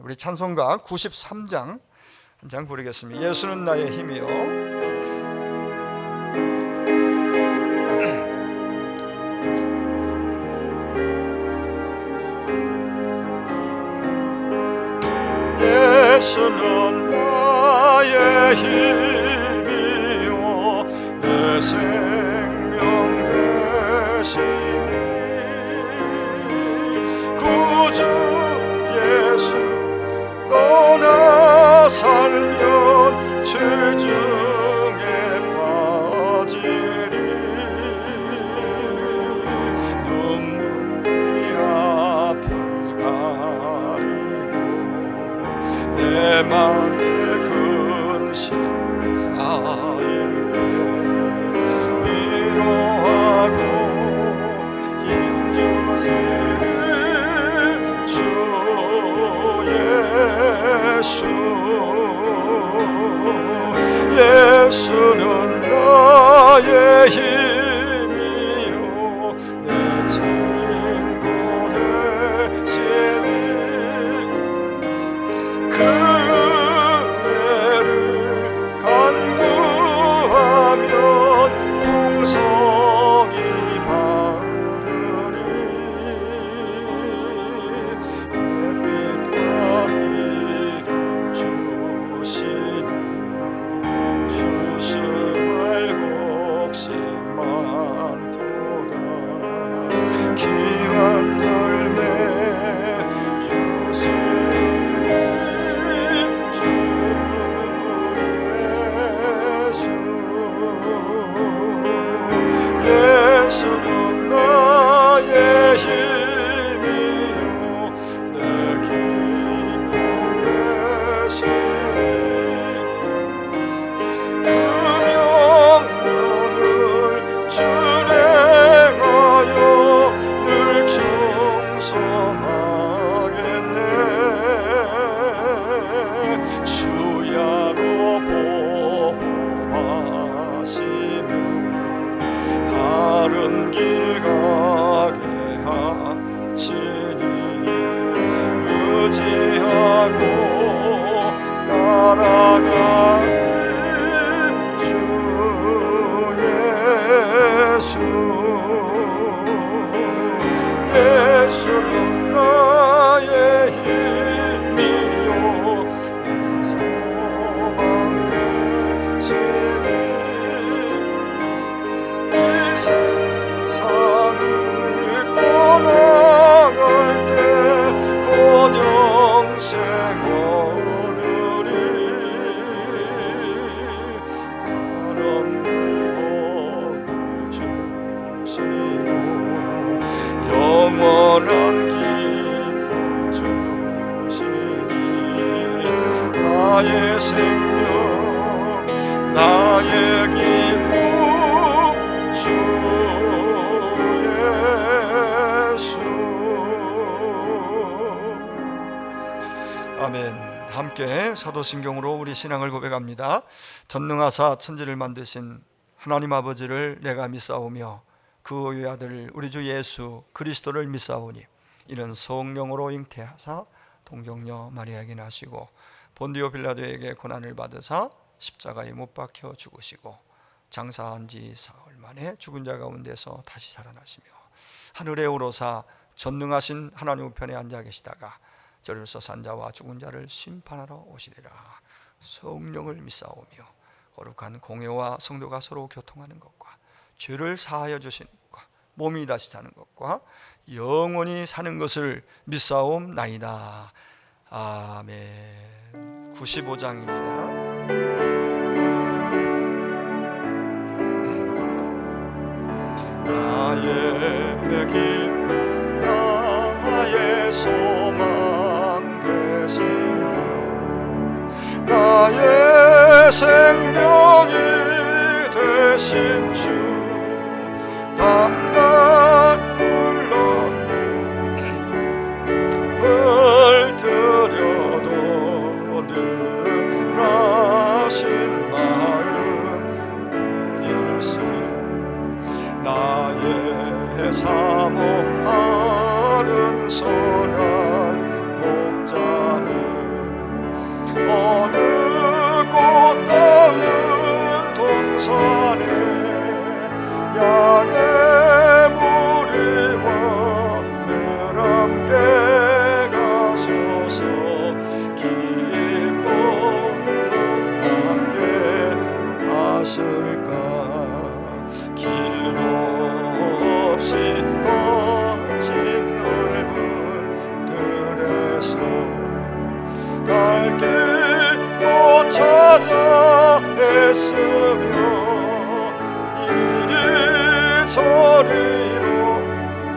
우리 찬송가 93장 한 장 부르겠습니다. 예수는 나의 힘이요. 예수는 나의 힘이요 내 생명 되시니 구주 예수 떠나 살면 죄 중에 빠지리 눈물이 앞을 가리고 내 맘에 근심 쌓일 때 위로하고 힘주시는 주 예수는 나의 힘이요 내 친구 되시니 그 애를 간구하면 풍성히 받으리 햇빛과 비를 주시니 수수할 곡식 많도다 귀한 열매 주시는 주 예수 예수는 나의 힘이요 내 기쁨 되시니 그 명령을 준행하여 늘 충성하겠네 주야로 보호하시며 다른 길 가게 하시니 의지하고 따라가는 주 예수 예수는 나의 힘이요 내 소망 되시니 이 세상을 떠나갈 때 곧 영생 얻으리 하나님 복을 주시고 영원한 기쁨 주시니 나의 생명 나의 기쁨 주 예수 아멘. 함께 사도신경으로 우리 신앙을 고백합니다. 전능하사 천지를 만드신 하나님 아버지를 내가 믿사오며 그 외아들 우리 주 예수 그리스도를 믿사오니 이는 성령으로 잉태하사 동정녀 마리아에게 나시고 본디오 빌라도에게 고난을 받으사 십자가에 못 박혀 죽으시고 장사한 지 사흘 만에 죽은 자 가운데서 다시 살아나시며 하늘에 오르사 전능하신 하나님 우편에 앉아 계시다가 저리로서 산자와 죽은 자를 심판하러 오시리라. 성령을 믿사오며 거룩한 공회와 성도가 서로 교통하는 것과 죄를 사하여 주시는 것과 몸이 다시 사는 것과 영원히 사는 것을 믿사옵나이다. 아멘. 95장입니다. 나의 길 나의 소망 되시며 나의 생명이 되신 주 밤낮 불러 물들여도 늘 하신 마음 일세 나의 사모하는 선한 목자는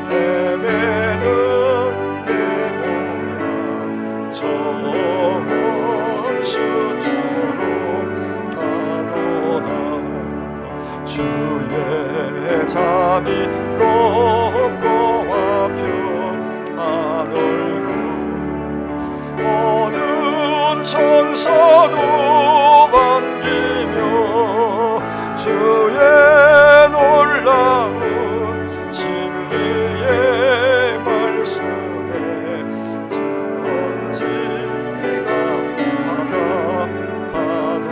헤매는 내 모양 정원 수조로 가도다. 주의 잠이 높고 화평한 얼굴 모든 천사도 반기며 주의 놀라운 진리의 말씀에 천지가 받아봐도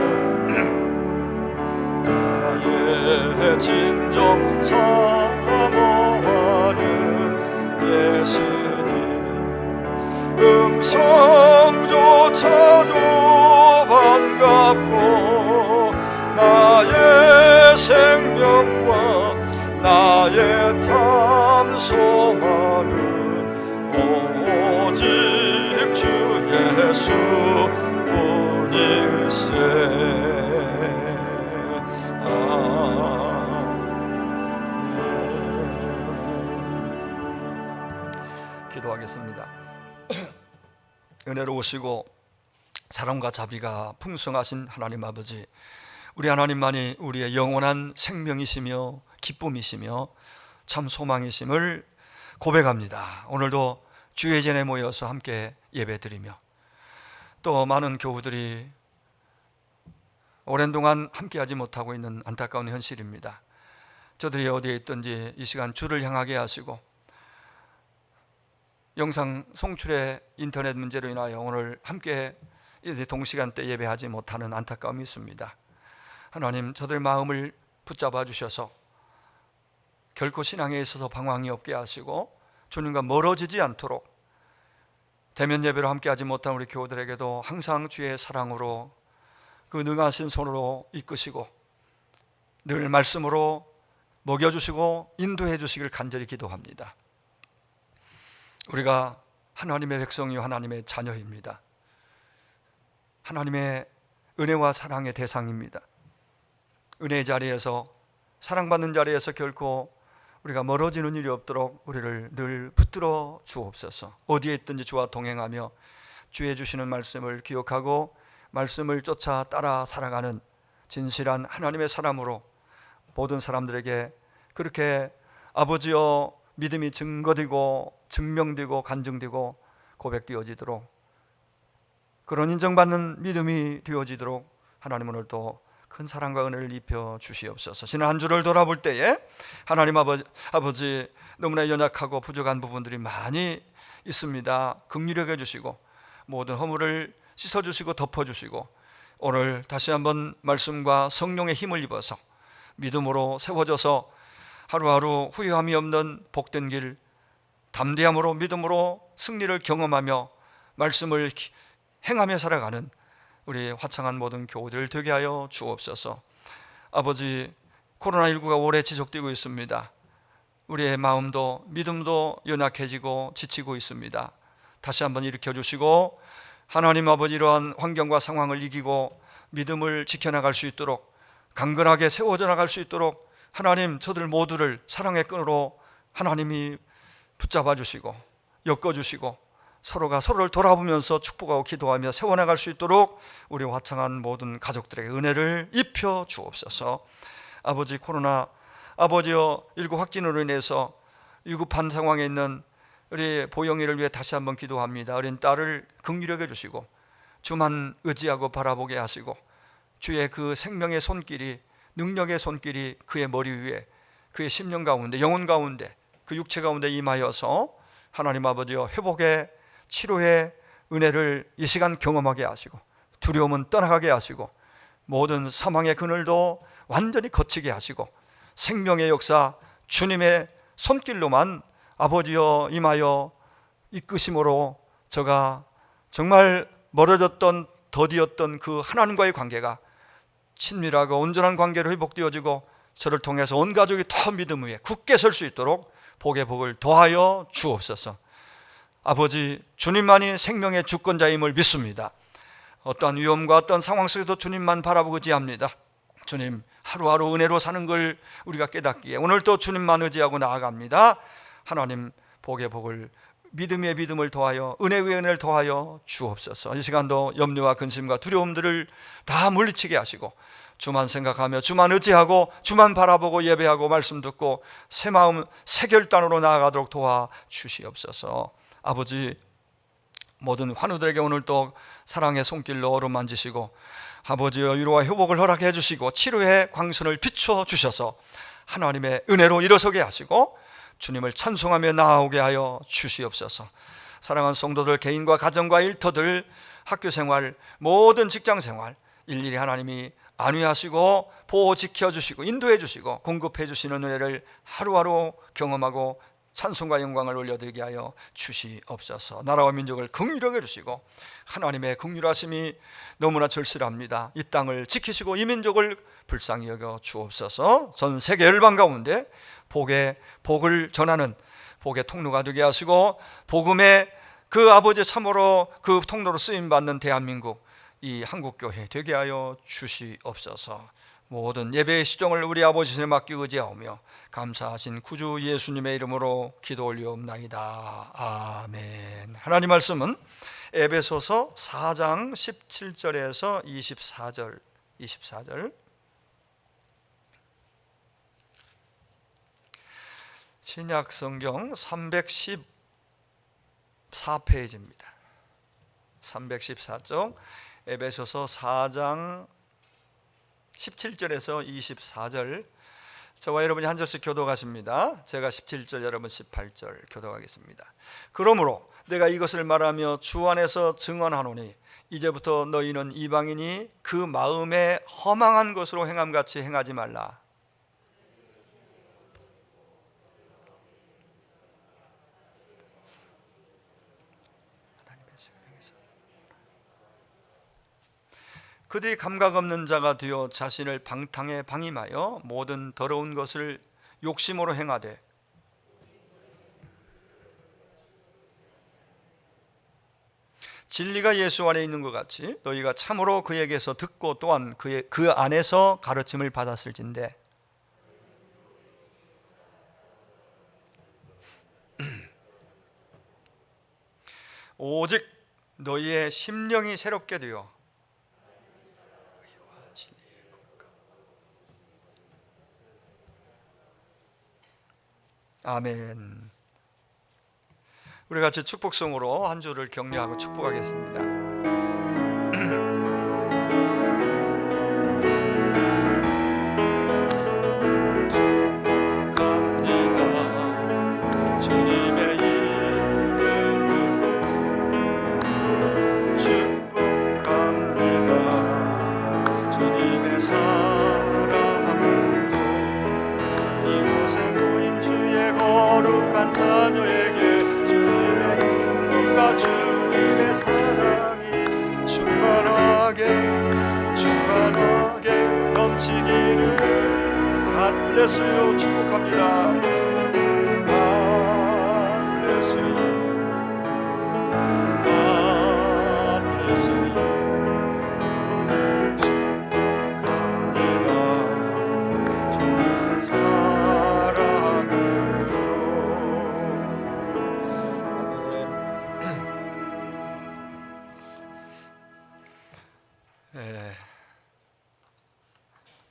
나의 진정 사모하는 예수님 음성조차도 반갑고 나의 생명과 나의 참 소망은 오직 주 예수뿐일세. 아멘. 기도하겠습니다. 은혜로우시고 사랑과 자비가 풍성하신 하나님 아버지, 우리 하나님만이 우리의 영원한 생명이시며 기쁨이시며 참 소망이심을 고백합니다. 오늘도 주의 전에 모여서 함께 예배드리며 또 많은 교우들이 오랜 동안 함께하지 못하고 있는 안타까운 현실입니다. 저들이 어디에 있든지 이 시간 주를 향하게 하시고 영상 송출의 인터넷 문제로 인하여 오늘 함께 동시간대 예배하지 못하는 안타까움이 있습니다. 하나님, 저들 마음을 붙잡아 주셔서 결코 신앙에 있어서 방황이 없게 하시고 주님과 멀어지지 않도록 대면 예배로 함께하지 못한 우리 교우들에게도 항상 주의 사랑으로 그 능하신 손으로 이끄시고 늘 말씀으로 먹여주시고 인도해 주시길 간절히 기도합니다. 우리가 하나님의 백성이요 하나님의 자녀입니다. 하나님의 은혜와 사랑의 대상입니다. 은혜의 자리에서, 사랑받는 자리에서 결코 우리가 멀어지는 일이 없도록 우리를 늘 붙들어 주옵소서. 어디에 있든지 주와 동행하며 주의 주시는 말씀을 기억하고 말씀을 쫓아 따라 살아가는 진실한 하나님의 사람으로 모든 사람들에게 그렇게 아버지여 믿음이 증거되고 증명되고 간증되고 고백되어지도록, 그런 인정받는 믿음이 되어지도록 하나님 오늘 또 큰 사랑과 은혜를 입혀 주시옵소서. 지난 한 주를 돌아볼 때에 하나님 아버지 너무나 연약하고 부족한 부분들이 많이 있습니다. 긍휼히 여겨주시고 모든 허물을 씻어주시고 덮어주시고 오늘 다시 한번 말씀과 성령의 힘을 입어서 믿음으로 세워져서 하루하루 후회함이 없는 복된 길, 담대함으로 믿음으로 승리를 경험하며 말씀을 행하며 살아가는 우리 화창한 모든 교우들 되게 하여 주옵소서. 아버지, 코로나19가 오래 지속되고 있습니다. 우리의 마음도 믿음도 연약해지고 지치고 있습니다. 다시 한번 일으켜 주시고 하나님 아버지, 이러한 환경과 상황을 이기고 믿음을 지켜나갈 수 있도록, 강건하게 세워져 나갈 수 있도록 하나님 저들 모두를 사랑의 끈으로 하나님이 붙잡아 주시고 엮어 주시고 서로가 서로를 돌아보면서 축복하고 기도하며 세워나갈 수 있도록 우리 화창한 모든 가족들에게 은혜를 입혀 주옵소서. 아버지, 코로나 아버지여 19 확진으로 인해서 위급한 상황에 있는 우리 보영이를 위해 다시 한번 기도합니다. 어린 딸을 긍휼히 여겨주시고 주만 의지하고 바라보게 하시고 주의 그 생명의 손길이, 능력의 손길이 그의 머리 위에, 그의 심령 가운데, 영혼 가운데, 그 육체 가운데 임하여서 하나님 아버지여 회복의 치료의 은혜를 이 시간 경험하게 하시고 두려움은 떠나가게 하시고 모든 사망의 그늘도 완전히 거치게 하시고 생명의 역사 주님의 손길로만 아버지여 임하여 이끄심으로 저가 정말 멀어졌던 더디었던 그 하나님과의 관계가 친밀하고 온전한 관계로 회복되어지고 저를 통해서 온 가족이 더 믿음 위에 굳게 설 수 있도록 복의 복을 더하여 주옵소서. 아버지, 주님만이 생명의 주권자임을 믿습니다. 어떠한 위험과 어떤 상황 속에서 주님만 바라보고 의지합니다. 주님, 하루하루 은혜로 사는 걸 우리가 깨닫기에 오늘 또 주님만 의지하고 나아갑니다. 하나님, 복의 복을, 믿음의 믿음을 더하여 은혜의 은혜를 더하여 주옵소서. 이 시간도 염려와 근심과 두려움들을 다 물리치게 하시고 주만 생각하며 주만 의지하고 주만 바라보고 예배하고 말씀 듣고 새 마음 새 결단으로 나아가도록 도와주시옵소서. 아버지, 모든 환우들에게 오늘 또 사랑의 손길로 어루만지시고 아버지여 위로와 회복을 허락해 주시고 치료의 광선을 비춰 주셔서 하나님의 은혜로 일어서게 하시고 주님을 찬송하며 나아오게 하여 주시옵소서. 사랑하는 성도들, 개인과 가정과 일터들, 학교생활, 모든 직장생활 일일이 하나님이 안위하시고 보호 지켜주시고 인도해 주시고 공급해 주시는 은혜를 하루하루 경험하고 찬송과 영광을 올려드리게 하여 주시옵소서. 나라와 민족을 긍휼하게 해주시고 하나님의 긍휼하심이 너무나 절실합니다. 이 땅을 지키시고 이 민족을 불쌍히 여겨 주옵소서. 전 세계 열방 가운데 복의 복을 전하는 복의 통로가 되게 하시고 복음의 그 아버지 참으로 그 통로로 쓰임받는 대한민국, 이 한국교회 되게 하여 주시옵소서. 모든 예배의 시종을 우리 아버지에 맡기 의지하오며 감사하신 구주 예수님의 이름으로 기도 올리옵나이다. 아멘. 하나님 말씀은 에베소서 4장 17절에서 24절 신약 성경 314페이지입니다. 314쪽 에베소서 4장 17절에서 24절, 저와 여러분이 한 절씩 교독하십니다. 제가 17절, 여러분 18절 교독하겠습니다. 그러므로 내가 이것을 말하며 주 안에서 증언하노니 이제부터 너희는 이방인이 그 마음에 허망한 것으로 행함같이 행하지 말라. 그들이 감각 없는 자가 되어 자신을 방탕에 방임하여 모든 더러운 것을 욕심으로 행하되 진리가 예수 안에 있는 것 같이 너희가 참으로 그에게서 듣고 또한 그 안에서 가르침을 받았을진데 오직 너희의 심령이 새롭게 되어 아멘. 우리 같이 축복성으로 한 주를 격려하고 축복하겠습니다. 자녀에게 주님의 기쁨과 주님의 사랑이 충만하게 넘치기를 God bless you. 축복합니다. God bless you. God bless you. 축복합니다. 주님의 사랑으로.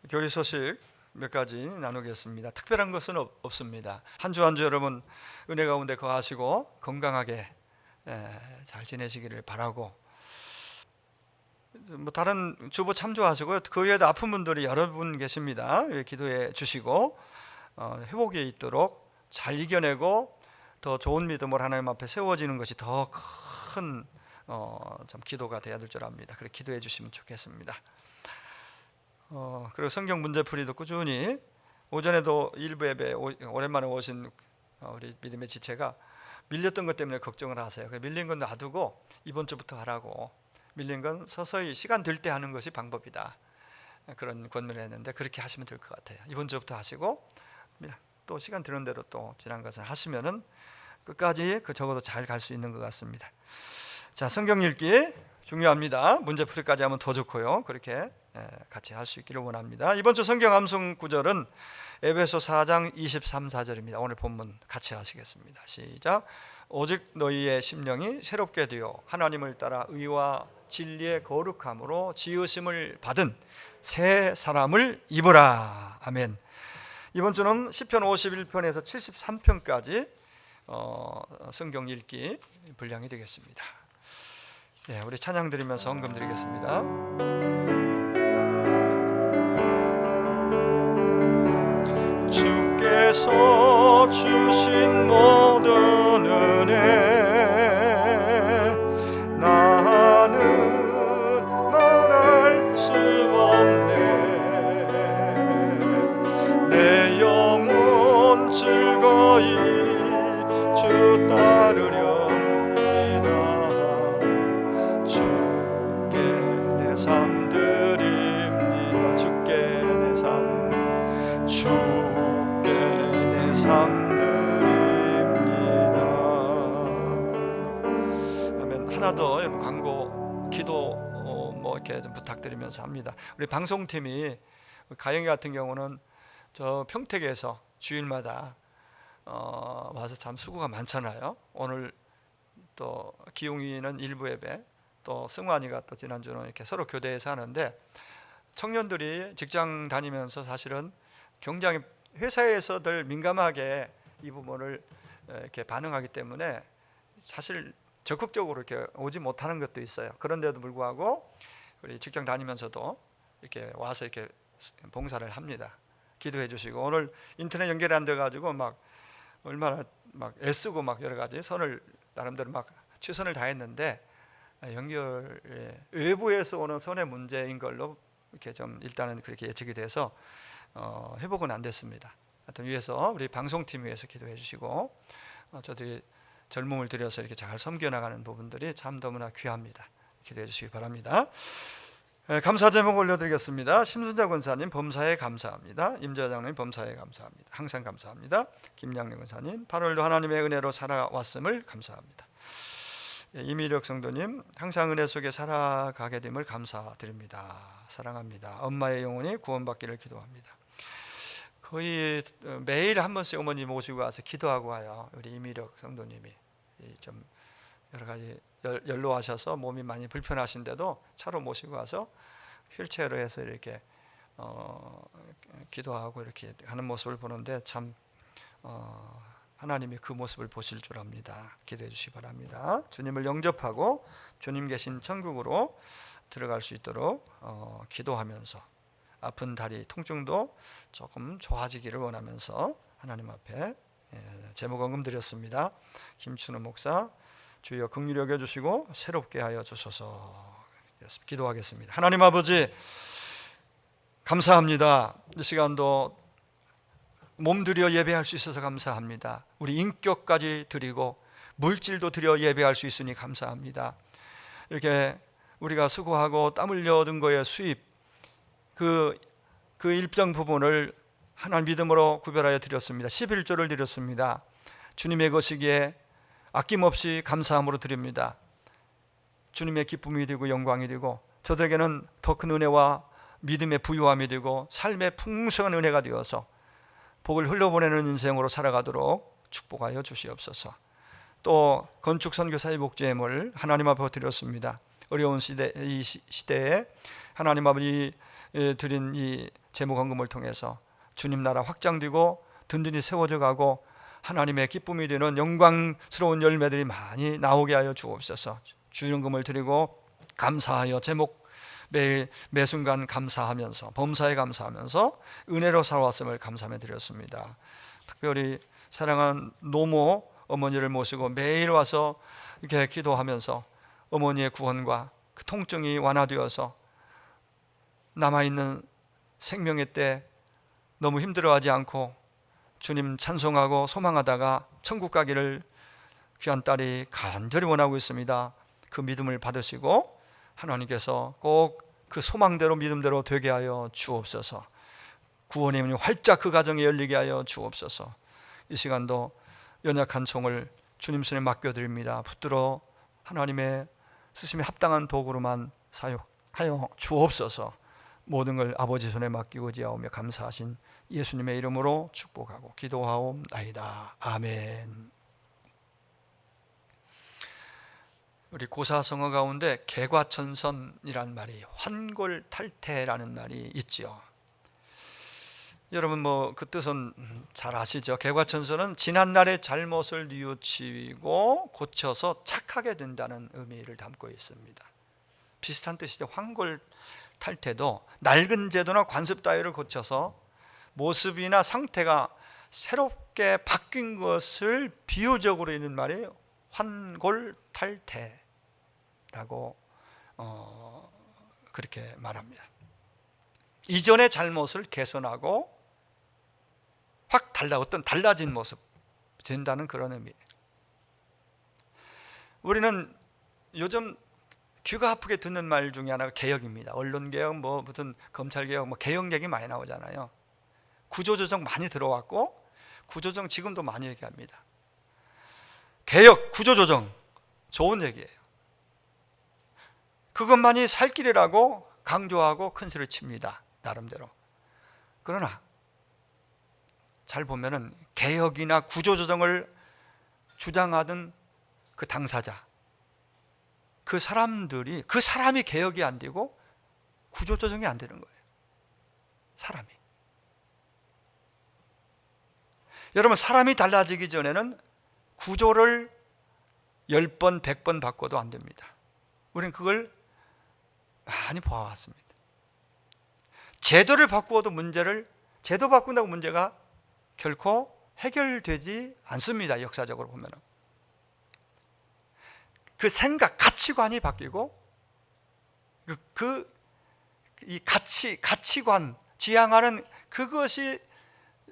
교회 소식 몇 가지 나누겠습니다. 특별한 것은 없습니다. 한 주 한 주 여러분 은혜 가운데 거하시고 건강하게 잘 지내시기를 바라고, 뭐 다른 주보 참조하시고요. 그 외에도 아픈 분들이 여러 분 계십니다. 기도해 주시고 회복에 있도록 잘 이겨내고 더 좋은 믿음으로 하나님 앞에 세워지는 것이 더 큰 참 기도가 되어야 될 줄 압니다. 그렇게 기도해 주시면 좋겠습니다. 그리고 성경 문제풀이도 꾸준히, 오전에도 일부 예배 오랜만에 오신 우리 믿음의 지체가 밀렸던 것 때문에 걱정을 하세요. 밀린 건 놔두고 이번 주부터 하라고, 밀린 건 서서히 시간 될 때 하는 것이 방법이다, 그런 권면을 했는데 그렇게 하시면 될 것 같아요. 이번 주부터 하시고 또 시간 되는 대로 또 지난 것을 하시면은 끝까지 적어도 잘 갈 수 있는 것 같습니다. 자, 성경 읽기 중요합니다. 문제풀이까지 하면 더 좋고요. 그렇게 같이 할 수 있기를 원합니다. 이번 주 성경 암송 구절은 에베소 4장 23, 4절입니다. 오늘 본문 같이 하시겠습니다. 시작. 오직 너희의 심령이 새롭게 되어 하나님을 따라 의와 진리의 거룩함으로 지으심을 받은 새 사람을 입으라. 아멘. 이번 주는 시편 51편에서 73편까지 성경 읽기 분량이 되겠습니다. 네, 우리 찬양 드리면서 헌금 드리겠습니다. 주께서 주신 모든 은혜 나는 말할 수 없네. 내 영혼 즐거이 주 따르렵니다. 주께 내 삶 드립니다. 주께 내 삶 주께 내 삶 드립니다. 아멘. 하나 더 광고 기도 이렇게 좀 부탁드리면서 합니다. 우리 방송팀이 가영이 같은 경우는 저 평택에서 주일마다 와서 참 수고가 많잖아요. 오늘 또 기웅이는 일부 예배, 또 승환이가 또 지난주는 이렇게 서로 교대해서 하는데, 청년들이 직장 다니면서 사실은 굉장히 회사에서들 민감하게 이 부분을 이렇게 반응하기 때문에 사실 적극적으로 이렇게 오지 못하는 것도 있어요. 그런데도 불구하고 우리 직장 다니면서도 이렇게 와서 이렇게 봉사를 합니다. 기도해 주시고, 오늘 인터넷 연결이 안 돼 가지고 막 얼마나 막 애쓰고 막 여러 가지 선을 나름대로 막 최선을 다했는데, 연결 외부에서 오는 선의 문제인 걸로 이렇게 좀 일단은 그렇게 예측이 돼서 회복은 안 됐습니다. 하여튼 위해서 우리 방송팀 위해서 기도해 주시고, 저들이 젊음을 들여서 이렇게 잘 섬겨 나가는 부분들이 참 너무나 귀합니다. 기도해 주시기 바랍니다. 감사 제목 올려드리겠습니다. 심순자 권사님 범사에 감사합니다. 임재장님 범사에 감사합니다. 항상 감사합니다. 김양래 권사님 8월도 하나님의 은혜로 살아왔음을 감사합니다. 이미력 성도님 항상 은혜 속에 살아가게 됨을 감사드립니다. 사랑합니다. 엄마의 영혼이 구원받기를 기도합니다. 거의 매일 한 번씩 어머니 모시고 와서 기도하고 와요. 우리 이미력 성도님이 좀 여러 가지 연로하셔서 몸이 많이 불편하신데도 차로 모시고 와서 휠체어로 해서 이렇게 기도하고 이렇게 하는 모습을 보는데 참 하나님이 그 모습을 보실 줄 압니다. 기도해 주시기 바랍니다. 주님을 영접하고 주님 계신 천국으로 들어갈 수 있도록 기도하면서 아픈 다리 통증도 조금 좋아지기를 원하면서 하나님 앞에 제목 헌금 드렸습니다. 김춘우 목사 주여 긍휼히 여겨주시고 새롭게 하여 주소서. 기도하겠습니다. 하나님 아버지 감사합니다. 이 시간도 몸들여 예배할 수 있어서 감사합니다. 우리 인격까지 드리고 물질도 드려 예배할 수 있으니 감사합니다. 이렇게 우리가 수고하고 땀 흘려 얻은 거의 수입 그 일정 부분을 하나님 믿음으로 구별하여 드렸습니다. 11조를 드렸습니다. 주님의 것이기에 아낌없이 감사함으로 드립니다. 주님의 기쁨이 되고 영광이 되고 저들에게는 더 큰 은혜와 믿음의 부유함이 되고 삶의 풍성한 은혜가 되어서 복을 흘려보내는 인생으로 살아가도록 축복하여 주시옵소서. 또 건축 선교사의 목재물 하나님 앞에 드렸습니다. 어려운 이 시대에 하나님 아버지 드린 이 제목 헌금을 통해서 주님 나라 확장되고 든든히 세워져 가고 하나님의 기쁨이 되는 영광스러운 열매들이 많이 나오게 하여 주옵소서. 주연금을 드리고 감사하여 제목 매일 매순간 감사하면서 범사에 감사하면서 은혜로 살아왔음을 감사하며 드렸습니다. 특별히 사랑한 노모 어머니를 모시고 매일 와서 이렇게 기도하면서 어머니의 구원과 그 통증이 완화되어서 남아있는 생명의 때 너무 힘들어하지 않고 주님 찬송하고 소망하다가 천국 가기를 귀한 딸이 간절히 원하고 있습니다. 그 믿음을 받으시고 하나님께서 꼭 그 소망대로 믿음대로 되게 하여 주옵소서. 구원의 문이 활짝 그 가정에 열리게 하여 주옵소서. 이 시간도 연약한 종을 주님 손에 맡겨드립니다. 붙들어 하나님의 쓰심에 합당한 도구로만 사용하여 주옵소서. 모든 걸 아버지 손에 맡기고 지하오며 감사하신 예수님의 이름으로 축복하고 기도하옵나이다. 아멘. 우리 고사성어 가운데 개과천선이란 말이, 환골탈태라는 말이 있죠. 여러분 그 뜻은 잘 아시죠? 개과천선은 지난날의 잘못을 뉘우치고 고쳐서 착하게 된다는 의미를 담고 있습니다. 비슷한 뜻이죠. 환골탈태도 낡은 제도나 관습 따위를 고쳐서 모습이나 상태가 새롭게 바뀐 것을 비유적으로 있는 말이에요. 환골탈태라고 그렇게 말합니다. 이전의 잘못을 개선하고 확 어떤 달라진 모습 된다는 그런 의미. 우리는 요즘 귀가 아프게 듣는 말 중에 하나가 개혁입니다. 언론개혁, 무슨 검찰개혁, 개혁 얘기 많이 나오잖아요. 구조조정 많이 들어왔고, 구조조정 지금도 많이 얘기합니다. 개혁, 구조조정 좋은 얘기예요. 그것만이 살 길이라고 강조하고 큰 소리를 칩니다. 나름대로. 그러나 잘 보면은 개혁이나 구조조정을 주장하던 그 당사자, 그 사람이 개혁이 안 되고 구조조정이 안 되는 거예요. 사람이. 여러분, 사람이 달라지기 전에는 구조를 10번, 100번 바꿔도 안 됩니다. 우리는 그걸 많이 보아왔습니다. 제도를 바꾸어도 제도 바꾼다고 문제가 결코 해결되지 않습니다. 역사적으로 보면. 그 생각, 가치관이 바뀌고, 이 가치관, 지향하는 그것이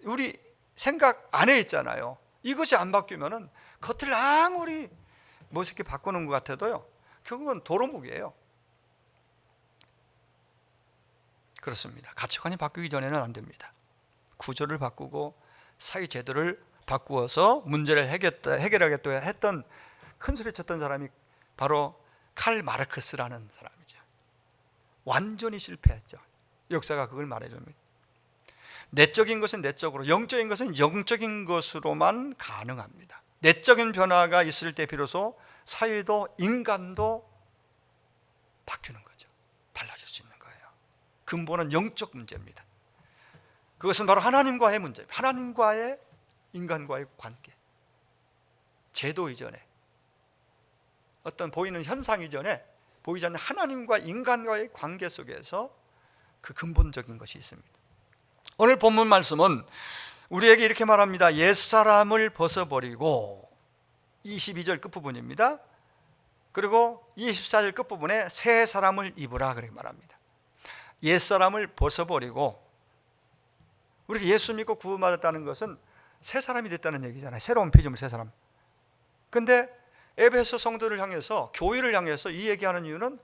우리 생각 안에 있잖아요. 이것이 안 바뀌면은 겉을 아무리 멋있게 바꾸는 것 같아도요, 결국은 도루묵이에요. 그렇습니다. 가치관이 바뀌기 전에는 안 됩니다. 구조를 바꾸고 사회 제도를 바꾸어서 문제를 해결하겠다 했던, 큰 소리 쳤던 사람이 바로 칼 마르크스라는 사람이죠. 완전히 실패했죠. 역사가 그걸 말해줍니다. 내적인 것은 내적으로, 영적인 것은 영적인 것으로만 가능합니다. 내적인 변화가 있을 때 비로소 사회도 인간도 바뀌는 거죠. 달라질 수 있는 거예요. 근본은 영적 문제입니다. 그것은 바로 하나님과의 문제입니다. 하나님과의 인간과의 관계. 제도 이전에, 어떤 보이는 현상 이전에 보이지 않는 하나님과 인간과의 관계 속에서 그 근본적인 것이 있습니다. 오늘 본문 말씀은 우리에게 이렇게 말합니다. 옛사람을 벗어버리고, 22절 끝부분입니다. 그리고 24절 끝부분에 새 사람을 입으라 그렇게 말합니다. 옛사람을 벗어버리고, 우리가 예수 믿고 구원받았다는 것은 새 사람이 됐다는 얘기잖아요. 새로운 피조물, 새 사람. 근데 에베소 성도를 향해서, 교회를 향해서 이 얘기하는 이유는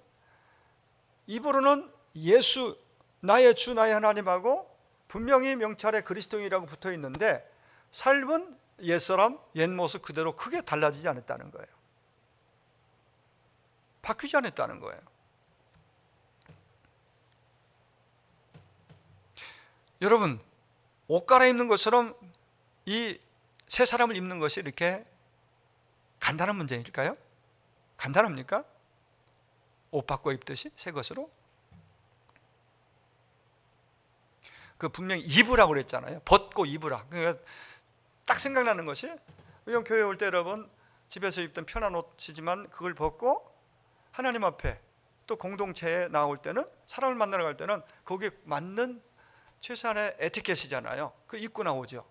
입으로는 예수, 나의 주, 나의 하나님하고 분명히 명찰에 그리스도인이라고 붙어 있는데 삶은 옛사람, 옛모습 그대로 크게 달라지지 않았다는 거예요. 바뀌지 않았다는 거예요. 여러분, 옷 갈아입는 것처럼 이 새 사람을 입는 것이 이렇게 간단한 문제일까요? 간단합니까? 옷 바꿔 입듯이 새 것으로? 그 분명히 입으라고 그랬잖아요. 벗고 입으라. 그러니까 딱 생각나는 것이, 그냥 교회 올 때 여러분 집에서 입던 편한 옷이지만 그걸 벗고 하나님 앞에 또 공동체에 나올 때는, 사람을 만나러 갈 때는 거기에 맞는 최소한의 에티켓이잖아요. 그 입고 나오죠.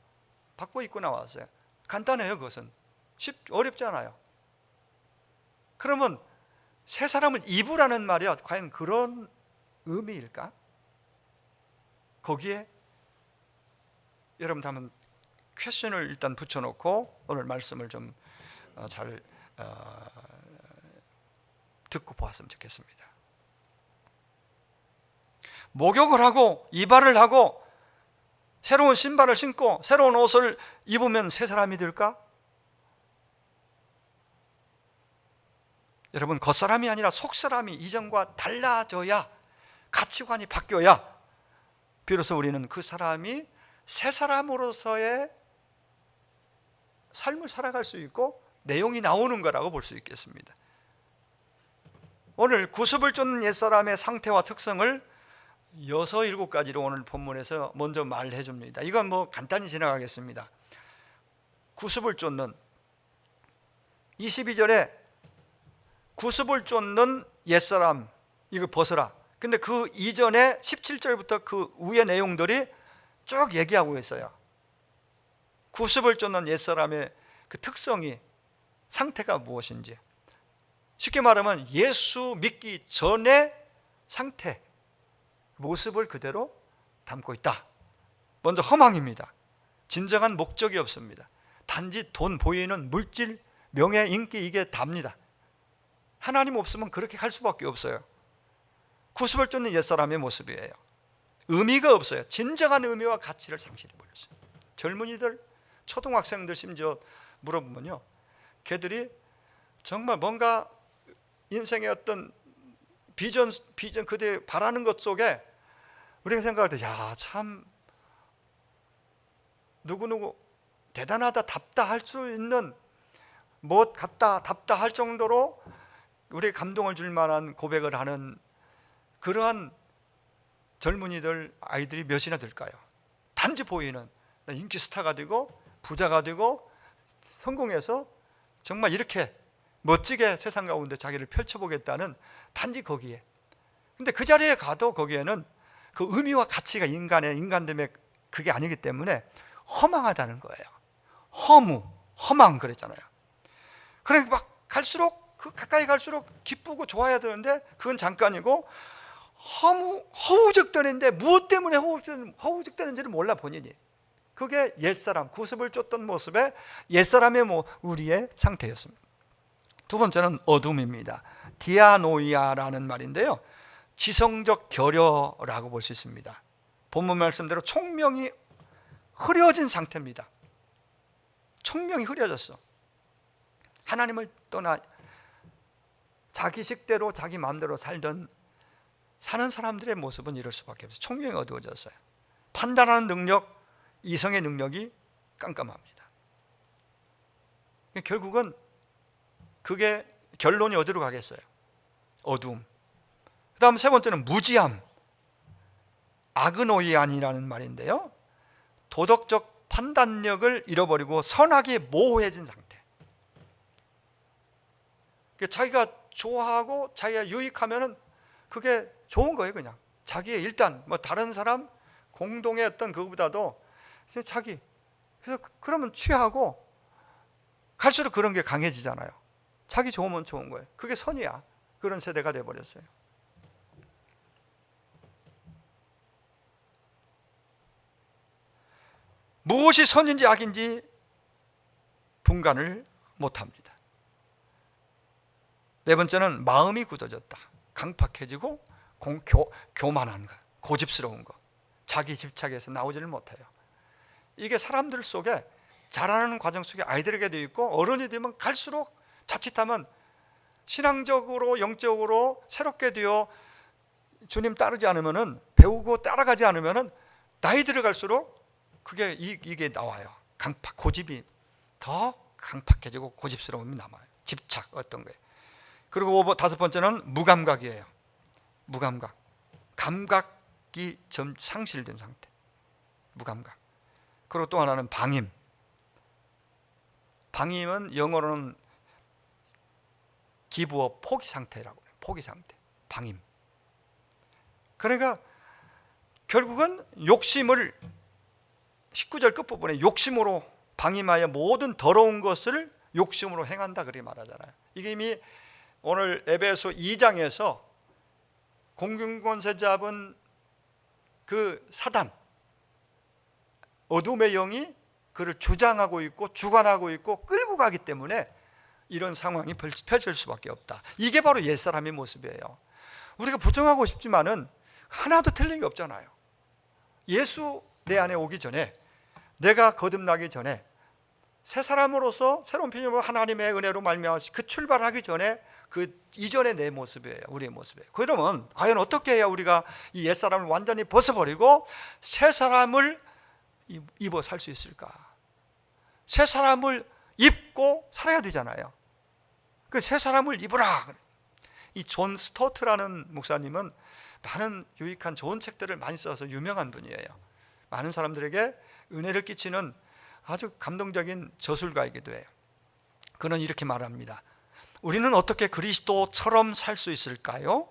바꿔 입고 나왔어요. 간단해요. 그것은 어렵지 않아요. 그러면 새 사람을 입으라는 말이 과연 그런 의미일까? 거기에 여러분 한번 퀘스천을 일단 붙여놓고 오늘 말씀을 좀 잘 듣고 보았으면 좋겠습니다. 목욕을 하고 이발을 하고 새로운 신발을 신고 새로운 옷을 입으면 새 사람이 될까? 여러분, 겉사람이 아니라 속사람이 이전과 달라져야 가치관이 바뀌어야 비로소 우리는 그 사람이 새 사람으로서의 삶을 살아갈 수 있고 내용이 나오는 거라고 볼 수 있겠습니다. 오늘 구습을 쫓는 옛사람의 상태와 특성을 6, 7가지로 오늘 본문에서 먼저 말해 줍니다. 이건 뭐 간단히 지나가겠습니다. 구습을 쫓는 22절에 구습을 쫓는 옛사람 이걸 벗어라. 근데 그 이전에 17절부터 그 위의 내용들이 쭉 얘기하고 있어요. 구습을 쫓는 옛사람의 그 특성이 상태가 무엇인지, 쉽게 말하면 예수 믿기 전의 상태, 모습을 그대로 담고 있다. 먼저 허망입니다. 진정한 목적이 없습니다. 단지 돈 보이는 물질, 명예, 인기 이게 답니다. 하나님 없으면 그렇게 갈 수밖에 없어요. 구습을 쫓는 옛사람의 모습이에요. 의미가 없어요. 진정한 의미와 가치를 상실해버렸어요. 젊은이들, 초등학생들 심지어 물어보면요, 걔들이 정말 뭔가 인생의 어떤 비전 그들 바라는 것 속에 우리가 생각할 때, 야, 참 누구누구 대단하다, 답다 할 수 있는, 뭐 같다, 답다 할 정도로 우리에게 감동을 줄 만한 고백을 하는 그러한 젊은이들, 아이들이 몇이나 될까요? 단지 보이는 인기 스타가 되고 부자가 되고 성공해서 정말 이렇게 멋지게 세상 가운데 자기를 펼쳐보겠다는 단지 거기에. 근데 그 자리에 가도 거기에는 그 의미와 가치가 인간됨의 그게 아니기 때문에 허망하다는 거예요. 허망 그랬잖아요. 그래 막 갈수록 그 가까이 갈수록 기쁘고 좋아야 되는데 그건 잠깐이고, 허우적대는데 무엇 때문에 허우적대는지를 몰라 본인이. 그게 옛사람, 구습을 쫓던 모습의 옛사람의 우리의 상태였습니다. 두 번째는 어둠입니다. 디아노이아라는 말인데요, 지성적 결여라고 볼 수 있습니다. 본문 말씀대로 총명이 흐려진 상태입니다. 총명이 흐려졌어. 하나님을 떠나 자기 식대로 자기 마음대로 사는 사람들의 모습은 이럴 수밖에 없어요. 총명이 어두워졌어요. 판단하는 능력, 이성의 능력이 깜깜합니다. 결국은 그게 결론이 어디로 가겠어요? 어두움. 그 다음 세 번째는 무지함, 아그노이안이라는 말인데요, 도덕적 판단력을 잃어버리고 선악이 모호해진 상태. 자기가 좋아하고 자기가 유익하면은 그게 좋은 거예요. 그냥 자기의 일단 뭐 다른 사람 공동의 어떤 그거보다도 자기, 그래서 그러면 취하고 갈수록 그런 게 강해지잖아요. 자기 좋으면 좋은 거예요. 그게 선이야. 그런 세대가 돼버렸어요. 무엇이 선인지 악인지 분간을 못합니다. 네 번째는 마음이 굳어졌다. 강팍해지고 교만한 것, 고집스러운 것, 자기 집착에서 나오지를 못해요. 이게 사람들 속에 자라는 과정 속에 아이들에게도 있고, 어른이 되면 갈수록 자칫하면 신앙적으로 영적으로 새롭게 되어 주님 따르지 않으면은, 배우고 따라가지 않으면은 나이 들어갈수록 그게 이게 나와요. 고집이 더 강팍해지고 고집스러움이 남아요. 집착 어떤 거예요. 그리고 다섯 번째는 무감각이에요. 무감각, 감각이 상실된 상태, 무감각. 그리고 또 하나는 방임. 방임은 영어로는 기브업, 포기 상태라고 해요. 포기 상태, 방임. 그러니까 결국은 욕심을, 19절 끝부분에 욕심으로 방임하여 모든 더러운 것을 욕심으로 행한다 그렇게 말하잖아요. 이게 이미 오늘 에베소 2장에서 공균권세 잡은 그 사단, 어둠의 영이 그를 주장하고 있고 주관하고 있고 끌고 가기 때문에 이런 상황이 펼쳐질 수밖에 없다. 이게 바로 옛사람의 모습이에요. 우리가 부정하고 싶지만은 하나도 틀린 게 없잖아요. 예수 내 안에 오기 전에, 내가 거듭나기 전에, 새 사람으로서 새로운 피조물로 하나님의 은혜로 말미암아 그 출발하기 전에 그 이전의 내 모습이에요. 우리의 모습이에요. 그러면 과연 어떻게 해야 우리가 이 옛사람을 완전히 벗어버리고 새 사람을 입어 살 수 있을까? 새 사람을 입고 살아야 되잖아요. 그 새 사람을 입으라. 이 존 스토트라는 목사님은 많은 유익한 좋은 책들을 많이 써서 유명한 분이에요. 많은 사람들에게 은혜를 끼치는 아주 감동적인 저술가이기도 해요. 그는 이렇게 말합니다. 우리는 어떻게 그리스도처럼 살 수 있을까요?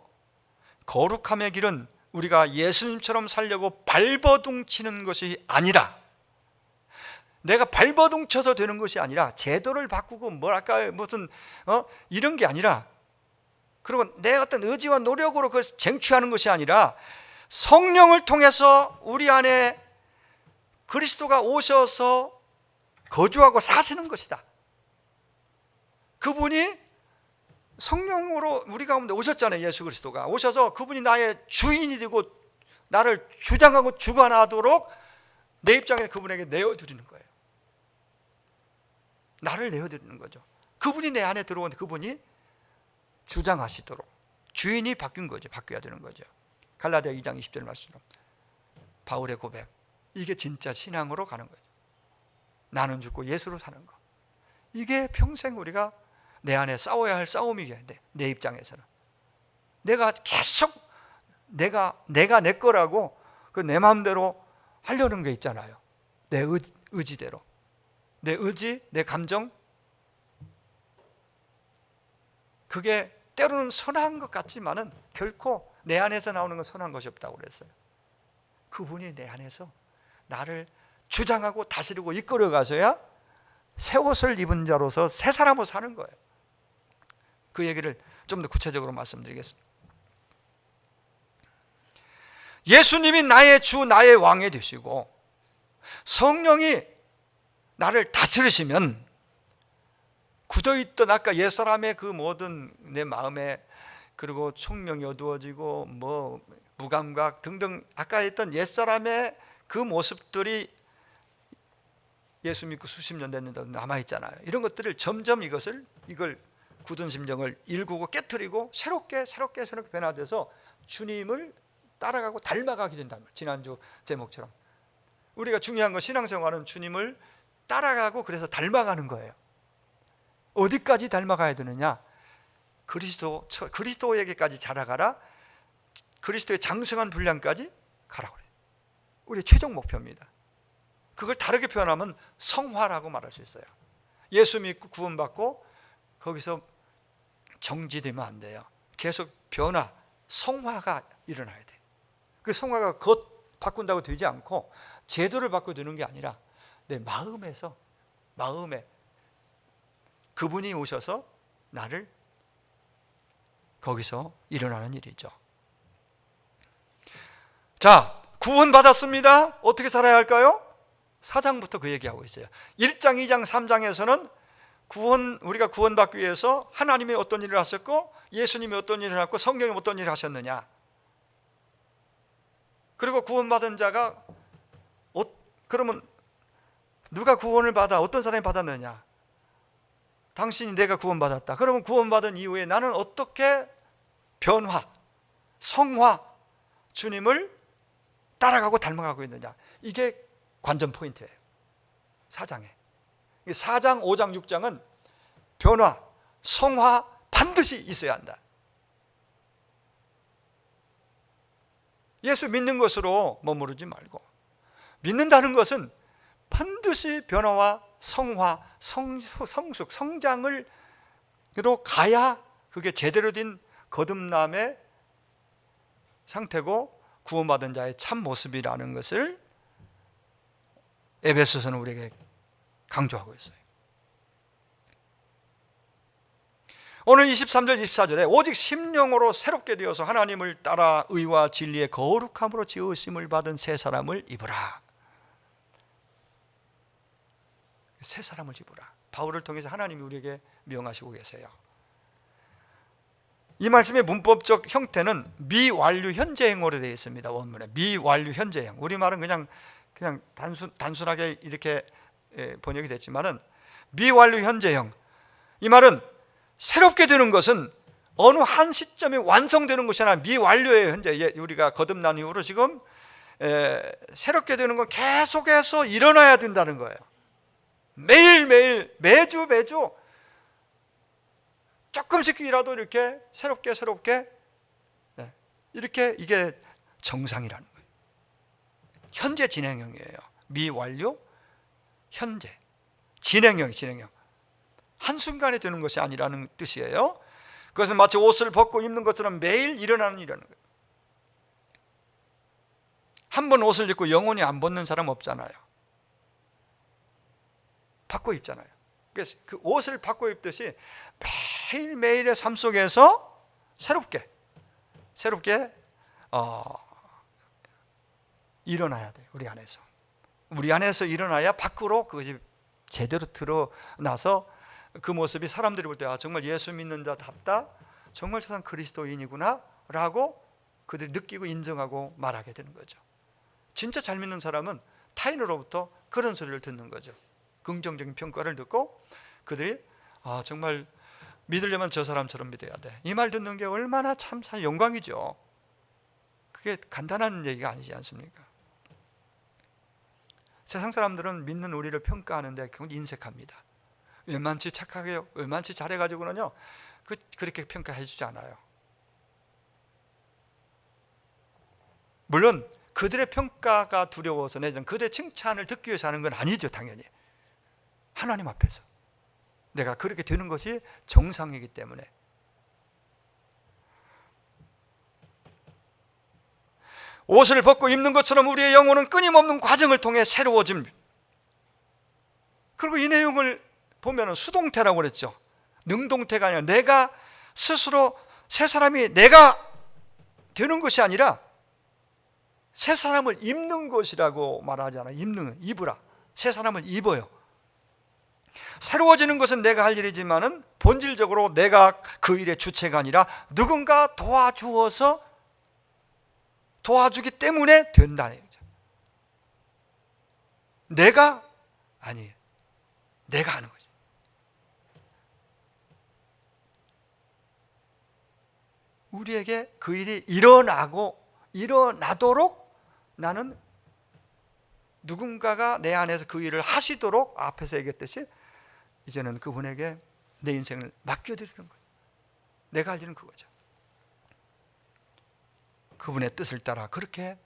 거룩함의 길은 우리가 예수님처럼 살려고 발버둥치는 것이 아니라, 내가 발버둥쳐서 되는 것이 아니라, 제도를 바꾸고 뭐랄까 무슨 이런 게 아니라, 그리고 내 어떤 의지와 노력으로 그걸 쟁취하는 것이 아니라 성령을 통해서 우리 안에 그리스도가 오셔서 거주하고 사시는 것이다. 그분이 성령으로 우리 가운데 오셨잖아요. 예수 그리스도가 오셔서 그분이 나의 주인이 되고 나를 주장하고 주관하도록 내 입장에 그분에게 내어드리는 거예요. 나를 내어드리는 거죠. 그분이 내 안에 들어온 그분이 주장하시도록 주인이 바뀐 거죠. 바뀌어야 되는 거죠. 갈라디아 2장 20절 말씀처럼 바울의 고백, 이게 진짜 신앙으로 가는 거죠. 나는 죽고 예수로 사는 거. 이게 평생 우리가 내 안에 싸워야 할 싸움이게 돼. 내 입장에서는 내가 계속 내가 내 거라고 그 내 마음대로 하려는 게 있잖아요. 내 의지대로, 내 의지, 내 감정. 그게 때로는 선한 것 같지만은 결코 내 안에서 나오는 건 선한 것이 없다고 그랬어요. 그분이 내 안에서 나를 주장하고 다스리고 이끌어 가서야 새 옷을 입은 자로서 새 사람으로 사는 거예요. 그 얘기를 좀 더 구체적으로 말씀드리겠습니다. 예수님이 나의 주, 나의 왕이 되시고 성령이 나를 다스리시면 굳어있던 아까 옛사람의 그 모든 내 마음에, 그리고 총명이 어두워지고 뭐 무감각 등등 아까 했던 옛사람의 그 모습들이 예수 믿고 수십 년 됐는데도 남아있잖아요. 이런 것들을 점점 이걸 굳은 심정을 일구고 깨트리고 새롭게 변화돼서 주님을 따라가고 닮아가게 된다는 거예요. 지난주 제목처럼 우리가 중요한 건 신앙생활은 주님을 따라가고 그래서 닮아가는 거예요. 어디까지 닮아가야 되느냐? 그리스도에게까지 자라가라. 그리스도의 장성한 분량까지 가라고 그래요. 우리의 최종 목표입니다. 그걸 다르게 표현하면 성화라고 말할 수 있어요. 예수 믿고 구원받고 거기서 정지되면 안 돼요. 계속 변화, 성화가 일어나야 돼요. 그 성화가 겉 바꾼다고 되지 않고 제도를 바꿔주는 게 아니라 내 마음에 그분이 오셔서 나를 거기서 일어나는 일이죠. 자, 구원받았습니다. 어떻게 살아야 할까요? 4장부터 그 얘기하고 있어요. 1장, 2장, 3장에서는 우리가 구원받기 위해서 하나님이 어떤 일을 하셨고 예수님이 어떤 일을 하셨고 성령이 어떤 일을 하셨느냐, 그리고 구원받은 자가 그러면 누가 구원을 받아? 어떤 사람이 받았느냐? 당신이 내가 구원받았다. 그러면 구원받은 이후에 나는 어떻게 변화, 성화, 주님을 따라가고 닮아가고 있느냐. 이게 관전 포인트예요. 4장에. 4장, 5장, 6장은 변화, 성화 반드시 있어야 한다. 예수 믿는 것으로 머무르지 말고, 믿는다는 것은 반드시 변화와 성화, 성숙, 성장을 로 가야 그게 제대로 된 거듭남의 상태고 구원받은 자의 참 모습이라는 것을 에베소서는 우리에게 강조하고 있어요. 오늘 23절 24절에 오직 심령으로 새롭게 되어서 하나님을 따라 의와 진리의 거룩함으로 지으심을 받은 새 사람을 입으라. 새 사람을 입으라. 바울을 통해서 하나님이 우리에게 명하시고 계세요. 이 말씀의 문법적 형태는 미완료 현재형으로 되어 있습니다. 원문에 미완료 현재형. 우리말은 그냥 단순하게 이렇게 번역이 됐지만은 미완료 현재형. 이 말은 새롭게 되는 것은 어느 한 시점에 완성되는 것이 아니라 미완료예요. 현재 우리가 거듭난 이후로 지금 새롭게 되는 건 계속해서 일어나야 된다는 거예요. 매일매일, 매주 조금씩이라도 이렇게 새롭게 이렇게, 이게 정상이라는 거예요. 현재 진행형이에요. 미완료, 현재 진행형. 한순간에 되는 것이 아니라는 뜻이에요. 그것은 마치 옷을 벗고 입는 것처럼 매일 일어나는 일이라는 거예요. 한 번 옷을 입고 영원히 안 벗는 사람 없잖아요. 바꿔 입잖아요. 그래서 그 옷을 바꿔 입듯이 매일매일의 삶 속에서 새롭게 일어나야 돼요. 우리 안에서 일어나야 밖으로 그것이 제대로 드러나서 그 모습이 사람들이 볼 때 정말 예수 믿는 자답다, 정말 저 사람 그리스도인이구나 라고 그들이 느끼고 인정하고 말하게 되는 거죠. 진짜 잘 믿는 사람은 타인으로부터 그런 소리를 듣는 거죠. 긍정적인 평가를 듣고 그들이 정말 믿으려면 저 사람처럼 믿어야 돼, 이 말 듣는 게 얼마나 참 영광이죠. 그게 간단한 얘기가 아니지 않습니까? 세상 사람들은 믿는 우리를 평가하는데 굉장히 인색합니다. 얼마치 착하게요, 얼마치 잘해가지고는요 그렇게 평가해 주지 않아요. 물론 그들의 평가가 두려워서 내지는 그들의 칭찬을 듣기 위해서 하는 건 아니죠. 당연히 하나님 앞에서 내가 그렇게 되는 것이 정상이기 때문에. 옷을 벗고 입는 것처럼 우리의 영혼은 끊임없는 과정을 통해 새로워집니다. 그리고 이 내용을 보면 수동태라고 그랬죠. 능동태가 아니라 내가 스스로 새 사람이 내가 되는 것이 아니라 새 사람을 입는 것이라고 말하잖아요. 입으라. 새 사람을 입어요. 새로워지는 것은 내가 할 일이지만은 본질적으로 내가 그 일의 주체가 아니라 누군가 도와주기 때문에 된다는 거죠. 내가 아니에요. 내가 하는 거죠. 우리에게 그 일이 일어나도록 나는 누군가가 내 안에서 그 일을 하시도록 앞에서 얘기했듯이 이제는 그분에게 내 인생을 맡겨드리는 거예요. 내가 할 일은 그거죠. 그분의 뜻을 따라 그렇게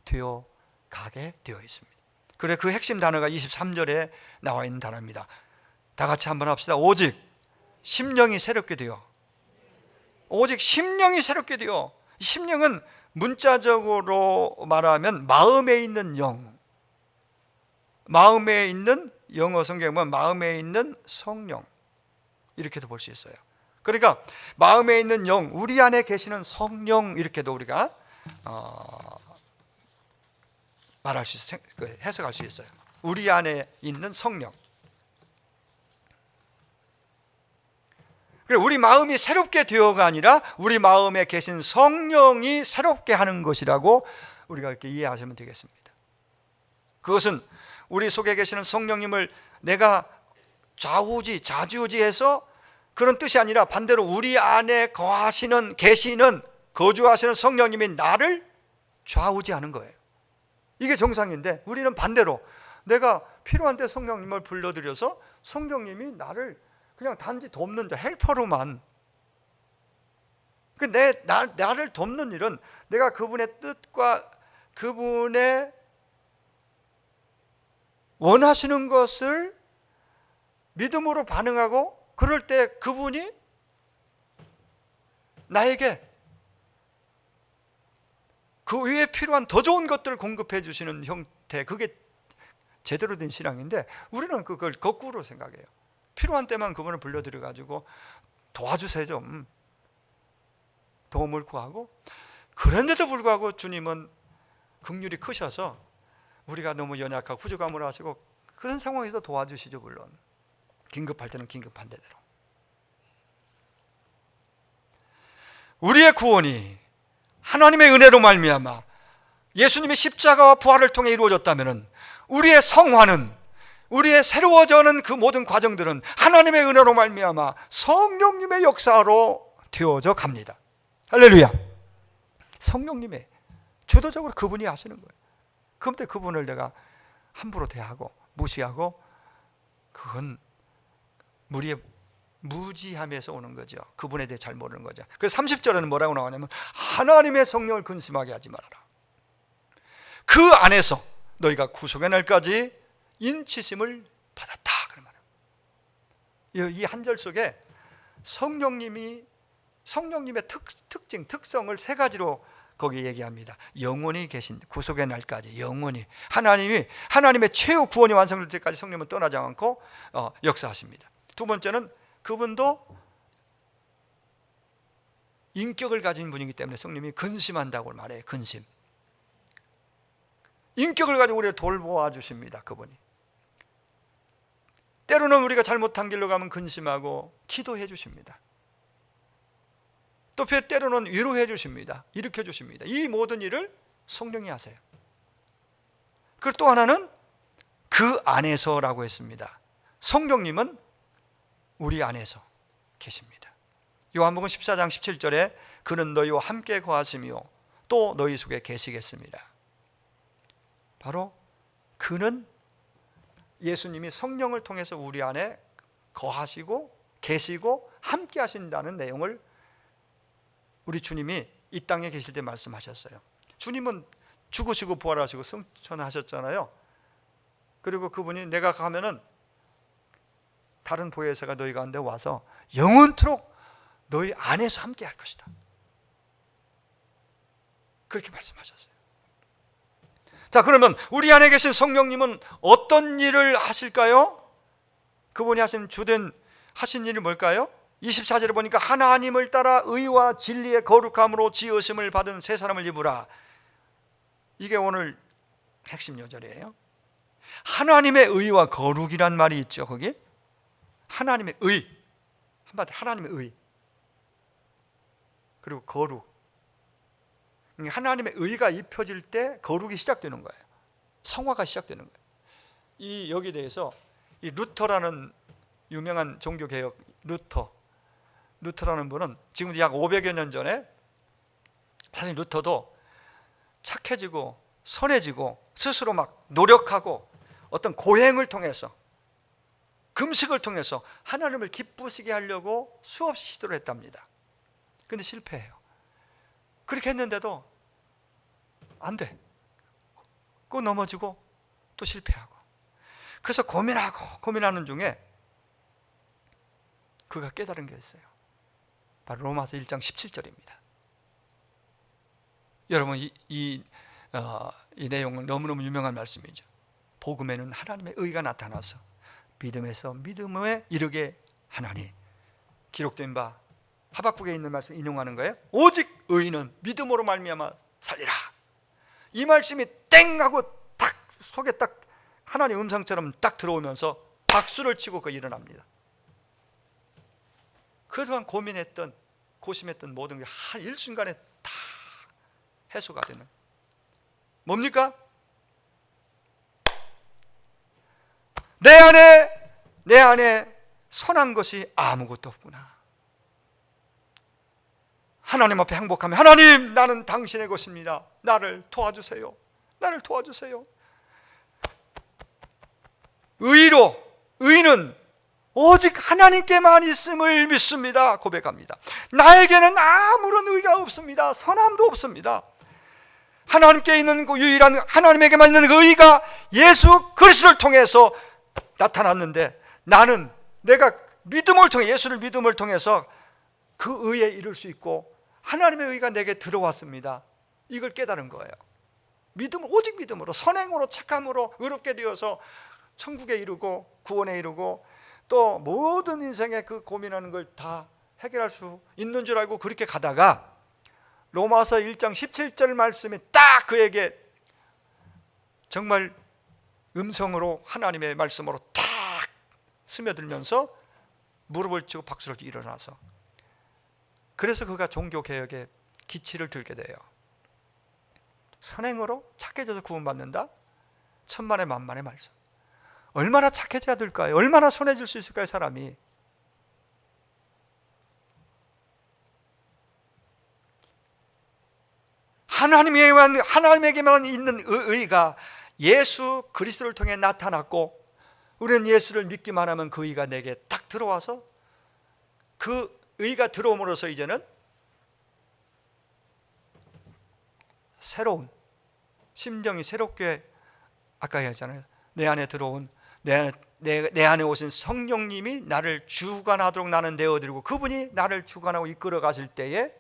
되어 가게 되어 있습니다. 그래, 그 핵심 단어가 23절에 나와 있는 단어입니다. 다 같이 한번 합시다. 오직 심령이 새롭게 되어. 오직 심령이 새롭게 되어. 심령은 문자적으로 말하면 마음에 있는 영, 마음에 있는, 영어 성경에 보면 마음에 있는 성령, 이렇게도 볼 수 있어요. 그러니까 마음에 있는 영, 우리 안에 계시는 성령, 이렇게도 우리가 말할 수 있어요. 해석할 수 있어요. 우리 안에 있는 성령. 우리 마음이 새롭게 되어가 아니라 우리 마음에 계신 성령이 새롭게 하는 것이라고 우리가 이렇게 이해하시면 되겠습니다. 그것은 우리 속에 계시는 성령님을 내가 좌지우지해서 그런 뜻이 아니라 반대로 우리 안에 거주하시는 성령님이 나를 좌우지하는 거예요. 이게 정상인데 우리는 반대로 내가 필요한 때 성령님을 불러들여서 성령님이 나를 그냥 단지 돕는 자, 헬퍼로만, 나를 돕는 일은 내가 그분의 뜻과 그분의 원하시는 것을 믿음으로 반응하고, 그럴 때 그분이 나에게 그 위에 필요한 더 좋은 것들을 공급해 주시는 형태, 그게 제대로 된 신앙인데 우리는 그걸 거꾸로 생각해요. 필요한 때만 그분을 불러들여 가지고 도와주세요, 좀 도움을 구하고, 그런데도 불구하고 주님은 긍휼이 크셔서 우리가 너무 연약하고 부족함을 하시고 그런 상황에서 도와주시죠. 물론 긴급할 때는 긴급한 대로. 우리의 구원이 하나님의 은혜로 말미암아 예수님의 십자가와 부활을 통해 이루어졌다면 우리의 성화는, 우리의 새로워져는 그 모든 과정들은 하나님의 은혜로 말미암아 성령님의 역사로 되어져 갑니다. 할렐루야. 성령님의 주도적으로 그분이 하시는 거예요. 그런데 그분을 내가 함부로 대하고 무시하고, 그건 무지함에서 오는 거죠. 그분에 대해 잘 모르는 거죠. 그래서 30절에는 뭐라고 나오냐면, 하나님의 성령을 근심하게 하지 말아라. 그 안에서 너희가 구속의 날까지 인치심을 받았다. 이 한 절 속에 성령님의 특성을 세 가지로 거기 얘기합니다. 영원히 계신, 구속의 날까지 영원히 하나님의 최후 구원이 완성될 때까지 성령은 떠나지 않고 역사하십니다. 두 번째는 그분도 인격을 가진 분이기 때문에 성령이 근심한다고 말해요. 근심. 인격을 가지고 우리를 돌보아 주십니다. 그분이. 때로는 우리가 잘못한 길로 가면 근심하고 기도해 주십니다. 또 때로는 위로해 주십니다. 일으켜 주십니다. 이 모든 일을 성령이 하세요. 그리고 또 하나는 그 안에서라고 했습니다. 성령님은 우리 안에서 계십니다. 요한복음 14장 17절에 그는 너희와 함께 거하시며 또 너희 속에 계시겠습니다. 바로 그는, 예수님이 성령을 통해서 우리 안에 거하시고 계시고 함께 하신다는 내용을 우리 주님이 이 땅에 계실 때 말씀하셨어요. 주님은 죽으시고 부활하시고 승천하셨잖아요. 그리고 그분이 내가 가면은 다른 보혜사가 너희 가운데 와서 영원토록 너희 안에서 함께 할 것이다. 그렇게 말씀하셨어요. 자, 그러면 우리 안에 계신 성령님은 어떤 일을 하실까요? 그분이 하신 주된 하신 일이 뭘까요? 24절에 보니까 하나님을 따라 의와 진리의 거룩함으로 지으심을 받은 새 사람을 입으라. 이게 오늘 핵심 요절이에요. 하나님의 의와 거룩이란 말이 있죠. 거기 하나님의 의, 한마디로 하나님의 의, 그리고 거룩. 하나님의 의가 입혀질 때 거룩이 시작되는 거예요. 성화가 시작되는 거예요. 여기에 대해서 이 루터라는 유명한 종교개혁 루터라는 분은 지금 약 500여 년 전에, 사실 루터도 착해지고 선해지고 스스로 막 노력하고 어떤 고행을 통해서, 금식을 통해서 하나님을 기쁘시게 하려고 수없이 시도를 했답니다. 근데 실패해요. 그렇게 했는데도 안 돼. 꼭 넘어지고 또 실패하고. 그래서 고민하는 중에 그가 깨달은 게 있어요. 바로 로마서 1장 17절입니다. 여러분 이 내용은 너무너무 유명한 말씀이죠. 복음에는 하나님의 의가 나타나서 믿음에서 믿음에 이르게 하나니, 기록된 바 하박국에 있는 말씀 인용하는 거예요. 오직 의인은 믿음으로 말미암아 살리라. 이 말씀이 땡 하고 탁 속에 딱 하나님 음성처럼 딱 들어오면서 박수를 치고 그 일어납니다. 그동안 고심했던 모든 게 한 일순간에 다 해소가 되는, 뭡니까? 내 안에 선한 것이 아무것도 없구나. 하나님 앞에 행복하면, 하나님, 나는 당신의 것입니다. 나를 도와주세요. 나를 도와주세요. 의인은 오직 하나님께만 있음을 믿습니다. 고백합니다. 나에게는 아무런 의가 없습니다. 선함도 없습니다. 하나님께 있는 그 유일한, 하나님에게만 있는 의가 예수 그리스도를 통해서 나타났는데, 나는 내가 믿음을 통해, 예수를 믿음을 통해서 그 의에 이를 수 있고 하나님의 의가 내게 들어왔습니다. 이걸 깨달은 거예요. 오직 믿음으로, 선행으로, 착함으로 의롭게 되어서 천국에 이르고 구원에 이르고 또 모든 인생의 그 고민하는 걸 다 해결할 수 있는 줄 알고 그렇게 가다가 로마서 1장 17절 말씀이 딱 그에게 정말 음성으로, 하나님의 말씀으로 탁 스며들면서 무릎을 치고 박수를 일어나서, 그래서 그가 종교개혁의 기치를 들게 돼요. 선행으로 착해져서 구원받는다? 천만의 만만의 말씀. 얼마나 착해져야 될까요? 얼마나 선해질 수 있을까요, 사람이? 하나님에게만 있는 의가 예수 그리스도를 통해 나타났고, 우리는 예수를 믿기만 하면 그 의가 내게 딱 들어와서, 그 의가 들어옴으로써 이제는 새로운 심정이 새롭게, 아까 얘기했잖아요. 내 안에 들어온, 내 안에 오신 성령님이 나를 주관하도록 나는 되어드리고, 그분이 나를 주관하고 이끌어 가실 때에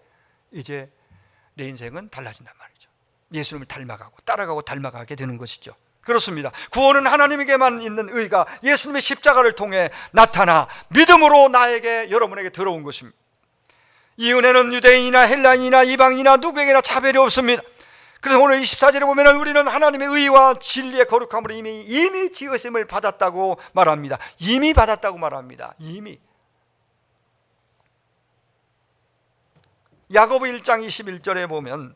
이제 내 인생은 달라진단 말이죠. 예수님을 닮아가고 따라가고 닮아가게 되는 것이죠. 그렇습니다. 구원은 하나님에게만 있는 의가 예수님의 십자가를 통해 나타나 믿음으로 나에게, 여러분에게 들어온 것입니다. 이 은혜는 유대인이나 헬라인이나 이방인이나 누구에게나 차별이 없습니다. 그래서 오늘 24절에 보면 우리는 하나님의 의와 진리의 거룩함으로 이미 지으심을 받았다고 말합니다. 이미 받았다고 말합니다. 이미. 야고보 1장 21절에 보면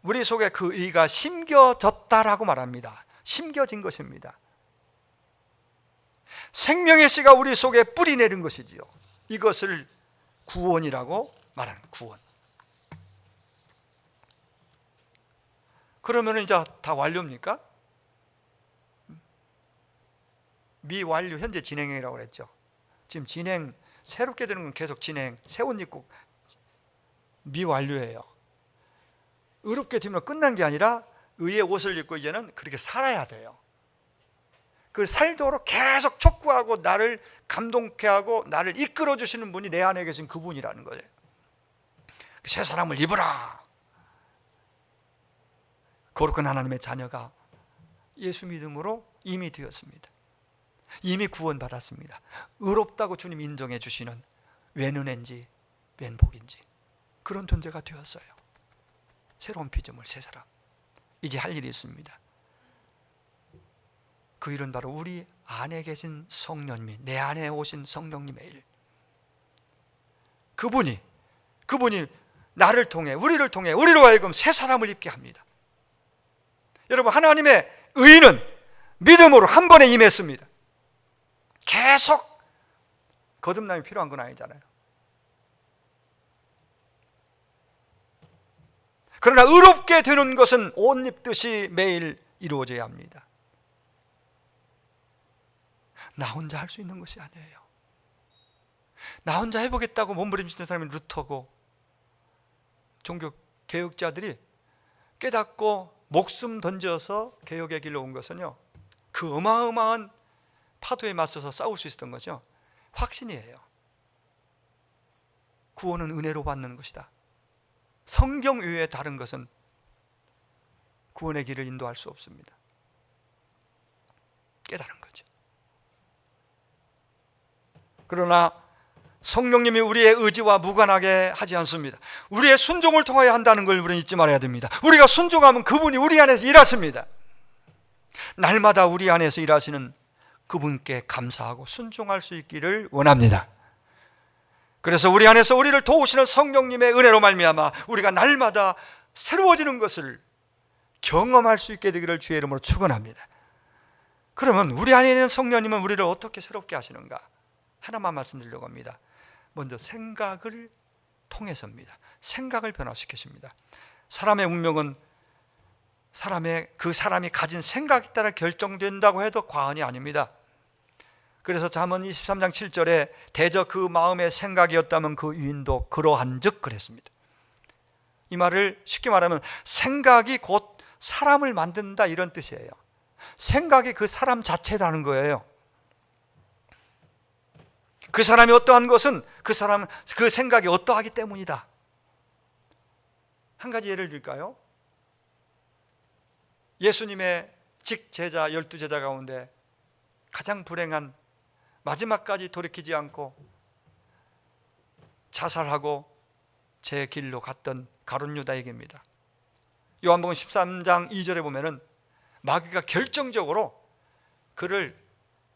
우리 속에 그 의가 심겨졌다라고 말합니다. 심겨진 것입니다. 생명의 씨가 우리 속에 뿌리내린 것이지요. 이것을 구원이라고 말하는, 구원. 그러면 이제 다 완료입니까? 미완료, 현재 진행형이라고 그랬죠. 지금 진행, 새롭게 되는 건 계속 진행, 새 옷 입고 미완료예요. 의롭게 되면 끝난 게 아니라 의의 옷을 입고 이제는 그렇게 살아야 돼요. 그 살도록 계속 촉구하고 나를 감동케 하고 나를 이끌어 주시는 분이 내 안에 계신 그분이라는 거예요. 새 사람을 입으라. 거룩한 하나님의 자녀가 예수 믿음으로 이미 되었습니다. 이미 구원받았습니다. 의롭다고 주님 인정해 주시는, 웬 은혜인지 웬 복인지 그런 존재가 되었어요. 새로운 피조물, 새 사람. 이제 할 일이 있습니다. 그 일은 바로 우리 안에 계신 성령님이, 내 안에 오신 성령님의 일. 그분이 나를 통해, 우리를 통해, 우리로 하여금 새 사람을 입게 합니다. 여러분, 하나님의 의는 믿음으로 한 번에 임했습니다. 계속 거듭남이 필요한 건 아니잖아요. 그러나 의롭게 되는 것은 옷 입듯이 매일 이루어져야 합니다. 나 혼자 할 수 있는 것이 아니에요. 나 혼자 해보겠다고 몸부림치는 사람이 루터고, 종교 개혁자들이 깨닫고 목숨 던져서 개혁의 길로 온 것은요, 그 어마어마한 파도에 맞서서 싸울 수 있었던 거죠. 확신이에요. 구원은 은혜로 받는 것이다. 성경 외에 다른 것은 구원의 길을 인도할 수 없습니다. 깨달은 거죠. 그러나 성령님이 우리의 의지와 무관하게 하지 않습니다. 우리의 순종을 통하여 한다는 걸 우리는 잊지 말아야 됩니다. 우리가 순종하면 그분이 우리 안에서 일하십니다. 날마다 우리 안에서 일하시는 그분께 감사하고 순종할 수 있기를 원합니다. 그래서 우리 안에서 우리를 도우시는 성령님의 은혜로 말미암아 우리가 날마다 새로워지는 것을 경험할 수 있게 되기를 주의 이름으로 축원합니다. 그러면 우리 안에 있는 성령님은 우리를 어떻게 새롭게 하시는가? 하나만 말씀드리려고 합니다. 먼저 생각을 통해서입니다. 생각을 변화시키십니다. 사람의 운명은 그 사람이 가진 생각에 따라 결정된다고 해도 과언이 아닙니다. 그래서 잠언 23장 7절에 대저 그 마음의 생각이었다면 그 유인도 그러한즉 그랬습니다. 이 말을 쉽게 말하면 생각이 곧 사람을 만든다, 이런 뜻이에요. 생각이 그 사람 자체라는 거예요. 그 사람이 어떠한 것은 그 생각이 어떠하기 때문이다. 한 가지 예를 들까요? 예수님의 직제자 12제자 가운데 가장 불행한, 마지막까지 돌이키지 않고 자살하고 제 길로 갔던 가룟 유다 얘기입니다. 요한복음 13장 2절에 보면은 마귀가 결정적으로 그를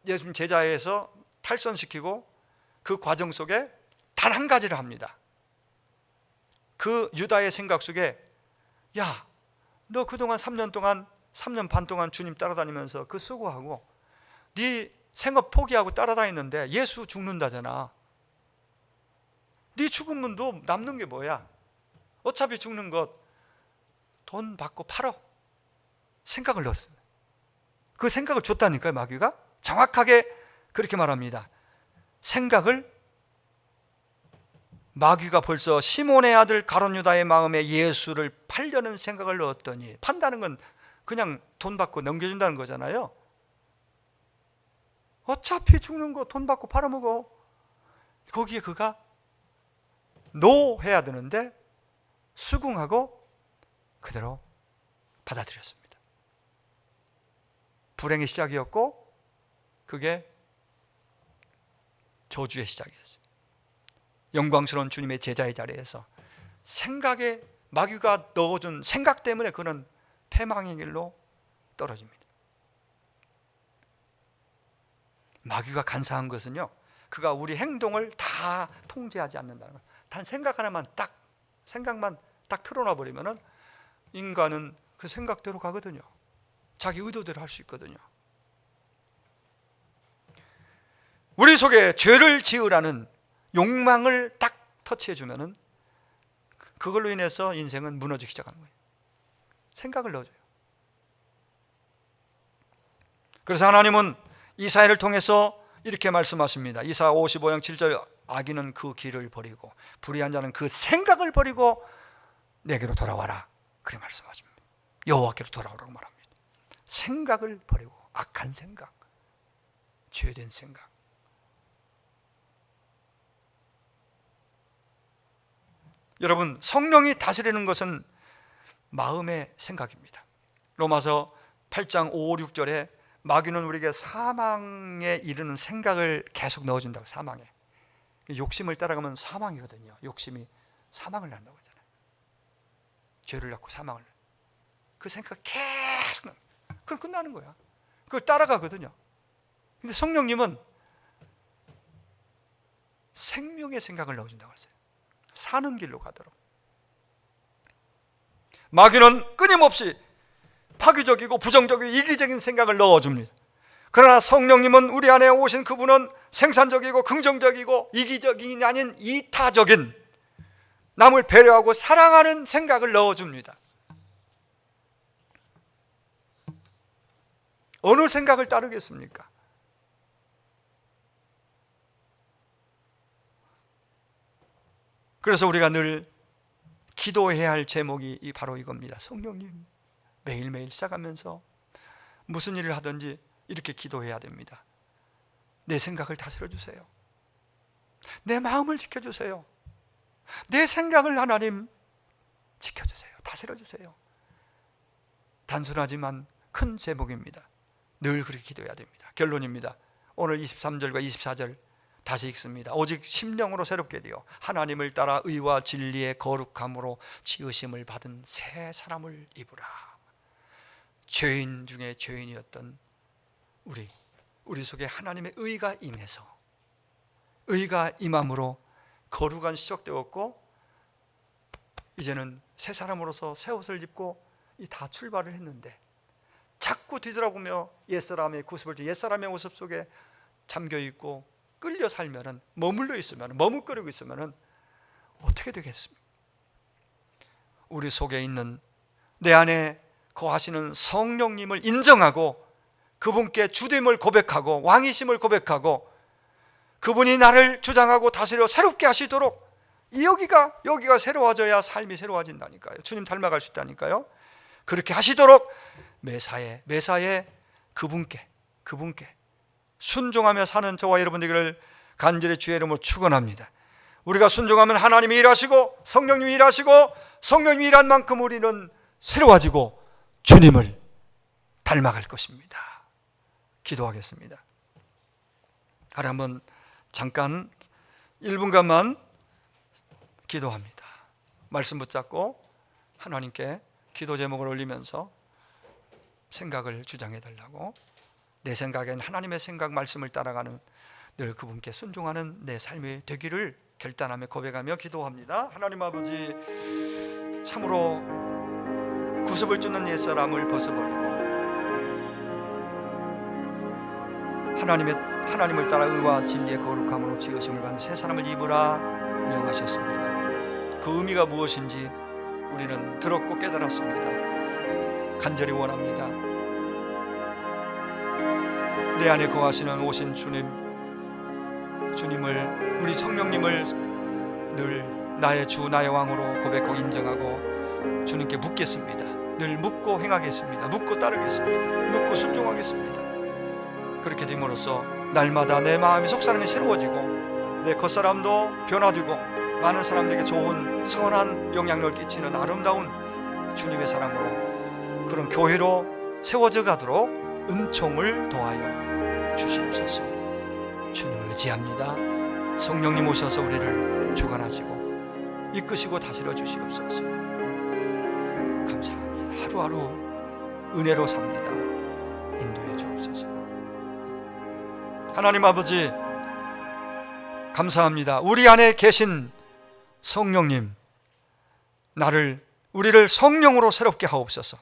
예수님 제자에서 탈선시키고 그 과정 속에 단 한 가지를 합니다. 그 유다의 생각 속에, 야, 너 그동안 3년 반 동안 주님 따라다니면서 그 수고하고 네 생업 포기하고 따라다녔는데 예수 죽는다잖아. 네 죽으면 너 남는 게 뭐야? 어차피 죽는 것 돈 받고 팔어. 생각을 넣었습니다. 그 생각을 줬다니까요. 마귀가 정확하게 그렇게 말합니다. 생각을, 마귀가 벌써 시몬의 아들 가룟 유다의 마음에 예수를 팔려는 생각을 넣었더니, 판다는 건 그냥 돈 받고 넘겨준다는 거잖아요. 어차피 죽는 거 돈 받고 팔아먹어. 거기에 그가 노 해야 되는데 수긍하고 그대로 받아들였습니다. 불행의 시작이었고 그게 저주의 시작이었어요. 영광스러운 주님의 제자의 자리에서 생각에, 마귀가 넣어준 생각 때문에 그는 패망의 길로 떨어집니다. 마귀가 간사한 것은요, 그가 우리 행동을 다 통제하지 않는다는 것. 단 생각 하나만 딱, 생각만 딱 틀어놔 버리면은 인간은 그 생각대로 가거든요. 자기 의도대로 할 수 있거든요. 우리 속에 죄를 지으라는 욕망을 딱 터치해 주면은 그걸로 인해서 인생은 무너지기 시작하는 거예요. 생각을 넣어줘요. 그래서 하나님은 이사야를 통해서 이렇게 말씀하십니다. 이사야 55장 7절, 악인은 그 길을 버리고 불의한 자는 그 생각을 버리고 내게로 돌아와라, 그렇게 말씀하십니다. 여호와께로 돌아오라고 말합니다. 생각을 버리고, 악한 생각, 죄된 생각. 여러분, 성령이 다스리는 것은 마음의 생각입니다. 로마서 8장 5, 6절에 마귀는 우리에게 사망에 이르는 생각을 계속 넣어준다고. 사망에, 욕심을 따라가면 사망이거든요. 욕심이 사망을 낳는다고 하잖아요. 죄를 낳고 사망을, 그 생각 계속 납니다. 그럼 끝나는 거야. 그걸 따라가거든요. 근데 성령님은 생명의 생각을 넣어준다고 했어요. 사는 길로 가도록. 마귀는 끊임없이 파괴적이고 부정적이고 이기적인 생각을 넣어줍니다. 그러나 성령님은, 우리 안에 오신 그분은 생산적이고 긍정적이고 이기적이 아닌 이타적인, 남을 배려하고 사랑하는 생각을 넣어줍니다. 어느 생각을 따르겠습니까? 그래서 우리가 늘 기도해야 할 제목이 바로 이겁니다. 성령님, 매일매일 시작하면서 무슨 일을 하든지 이렇게 기도해야 됩니다. 내 생각을 다스려 주세요. 내 마음을 지켜주세요. 내 생각을 하나님 지켜주세요. 다스려 주세요. 단순하지만 큰 제목입니다. 늘 그렇게 기도해야 됩니다. 결론입니다. 오늘 23절과 24절 다시 읽습니다. 오직 심령으로 새롭게 되어 하나님을 따라 의와 진리의 거룩함으로 지으심을 받은 새 사람을 입으라. 죄인 중에 죄인이었던 우리 속에 하나님의 의가 임해서, 의가 임함으로 거룩한 시작되었고, 이제는 새 사람으로서 새 옷을 입고 다 출발을 했는데, 자꾸 뒤돌아보며 옛사람의 구습을, 옛사람의 모습 속에 잠겨있고 끌려 살면은, 머물러 있으면, 머뭇거리고 있으면은 어떻게 되겠습니까? 우리 속에 있는, 내 안에 거하시는 성령님을 인정하고 그분께 주됨을 고백하고 왕이심을 고백하고 그분이 나를 주장하고 다스려 새롭게 하시도록, 여기가 새로워져야 삶이 새로워진다니까요. 주님 닮아갈 수 있다니까요. 그렇게 하시도록 매사에 그분께 순종하며 사는 저와 여러분 되기를 간절히 주의 이름으로 축원합니다. 우리가 순종하면 하나님이 일하시고 성령님이 일하시고, 성령님이 일한 만큼 우리는 새로워지고 주님을 닮아갈 것입니다. 기도하겠습니다. 하루 한번 잠깐 1분간만 기도합니다. 말씀 붙잡고 하나님께 기도 제목을 올리면서 생각을 주장해 달라고, 내 생각엔 하나님의 생각, 말씀을 따라가는, 늘 그분께 순종하는 내 삶이 되기를 결단하며 고백하며 기도합니다. 하나님 아버지, 참으로 구습을 쫓는 옛사람을 벗어버리고 하나님을 따라 의와 진리의 거룩함으로 지으심을 받은 새 사람을 입으라 명하셨습니다. 그 의미가 무엇인지 우리는 들었고 깨달았습니다. 간절히 원합니다. 내 안에 거하시는 오신 주님을, 우리 성령님을 늘 나의 주 나의 왕으로 고백하고 인정하고 주님께 묻겠습니다. 늘 묻고 행하겠습니다. 묻고 따르겠습니다. 묻고 순종하겠습니다. 그렇게 됨으로써 날마다 내 마음이 속사람이 새로워지고 내 겉사람도 변화되고 많은 사람들에게 좋은 선한 영향력을 끼치는 아름다운 주님의 사랑으로 그런 교회로 세워져 가도록 은총을 더하여 주시옵소서. 주님을 의지합니다. 성령님 오셔서 우리를 주관하시고 이끄시고 다스려 주시옵소서. 감사합니다. 하루하루 은혜로 삽니다. 인도해 주옵소서. 하나님 아버지, 감사합니다. 우리 안에 계신 성령님, 우리를 성령으로 새롭게 하옵소서.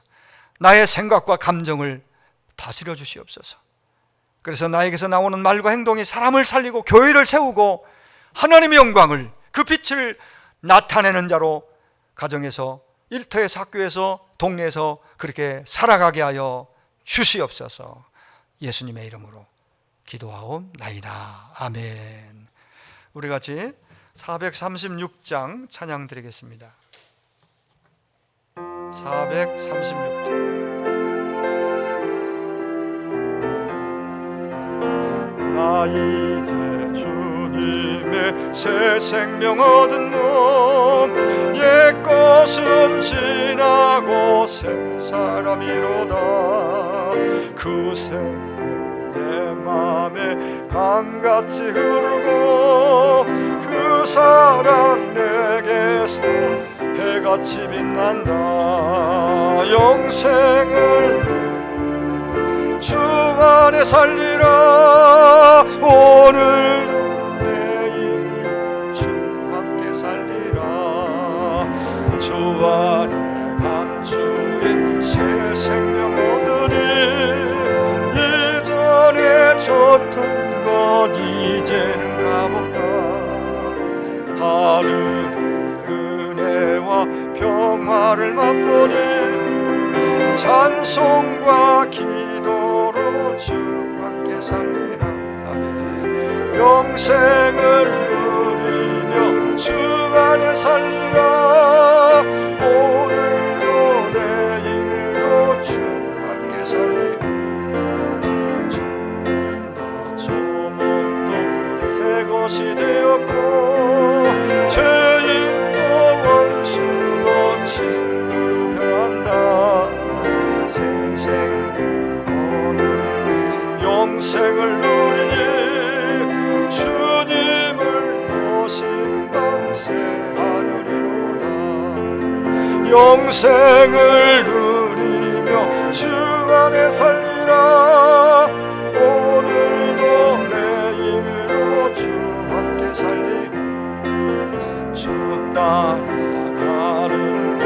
나의 생각과 감정을 다스려 주시옵소서. 그래서 나에게서 나오는 말과 행동이 사람을 살리고 교회를 세우고 하나님의 영광을, 그 빛을 나타내는 자로 가정에서, 일터에서, 학교에서, 동네에서 그렇게 살아가게 하여 주시옵소서. 예수님의 이름으로 기도하옵나이다. 아멘. 우리 같이 436장 찬양 드리겠습니다. 436장. 나 이제 주님의 새 생명 얻은 몸, 옛 것은 지나고 새 사람이로다. 그 생명 내 맘에 강같이 흐르고 그 사랑 내게서 해같이 빛난다. 영생을 주 안에 살리라. 오늘도 내일 주 함께 살리라. 주 안에 감추인 새 생명 얻으리. 이전에 줬던 것 이제는 값없다. 하늘의 은혜와 평화를 맛보니 찬송과 기도로 주 함께 살리라. 아멘. 영생을 누리며 주 안에 살리라. 오늘도 내일도 주 함께 살리라. 죽음도 조목도 새 것이 되었고 죄인도 원수도 친구로 변한다. 새 생명 얻은 영생을 누리니 주님을 모신 밤새 하늘이로다. 영생을 누리며 주 안에 살리라. 오늘도 내일도 주 함께 살리라. 주 따라가는 길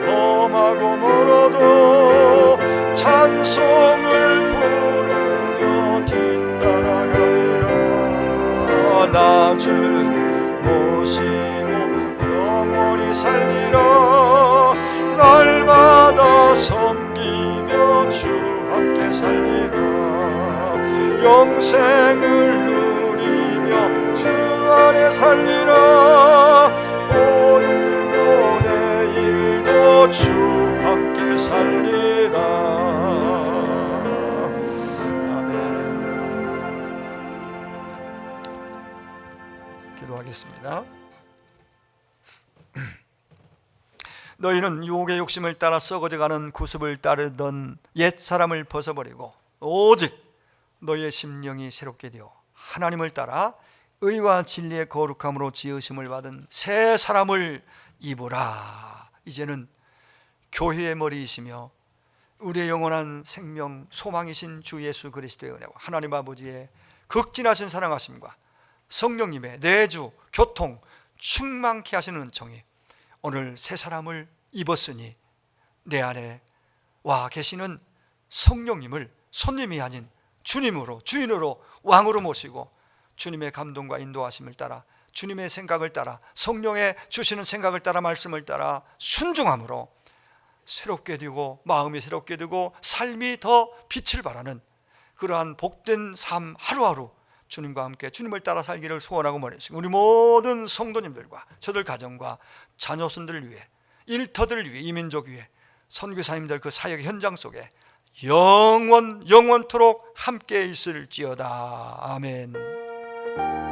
험하고 멀어도 찬송을 부르며 뒤따라가리라. 나 주 모시고 영원히 살리라. 날마다 섬기며 주 함께 살리라. 영생을 누리며 주 안에 살리라. 오늘도 내일도 주 함께 살리라. 기도하겠습니다. 너희는 유혹의 욕심을 따라 썩어져가는 구습을 따르던 옛 사람을 벗어버리고 오직 너희의 심령이 새롭게 되어 하나님을 따라 의와 진리의 거룩함으로 지으심을 받은 새 사람을 입으라. 이제는 교회의 머리이시며 우리의 영원한 생명 소망이신 주 예수 그리스도의 은혜와 하나님 아버지의 극진하신 사랑하심과 성령님의 내주, 교통, 충만케 하시는 은총이 오늘 새 사람을 입었으니 내 안에 와 계시는 성령님을 손님이 아닌 주님으로, 주인으로, 왕으로 모시고 주님의 감동과 인도하심을 따라 주님의 생각을 따라, 성령의 주시는 생각을 따라, 말씀을 따라 순종함으로 새롭게 되고 마음이 새롭게 되고 삶이 더 빛을 발하는 그러한 복된 삶 하루하루 주님과 함께 주님을 따라 살기를 소원하고 원하시고, 우리 모든 성도님들과 저들 가정과 자녀손들을 위해, 일터들을 위해, 이민족 위해, 선교사님들 그 사역 현장 속에 영원토록 함께 있을지어다. 아멘.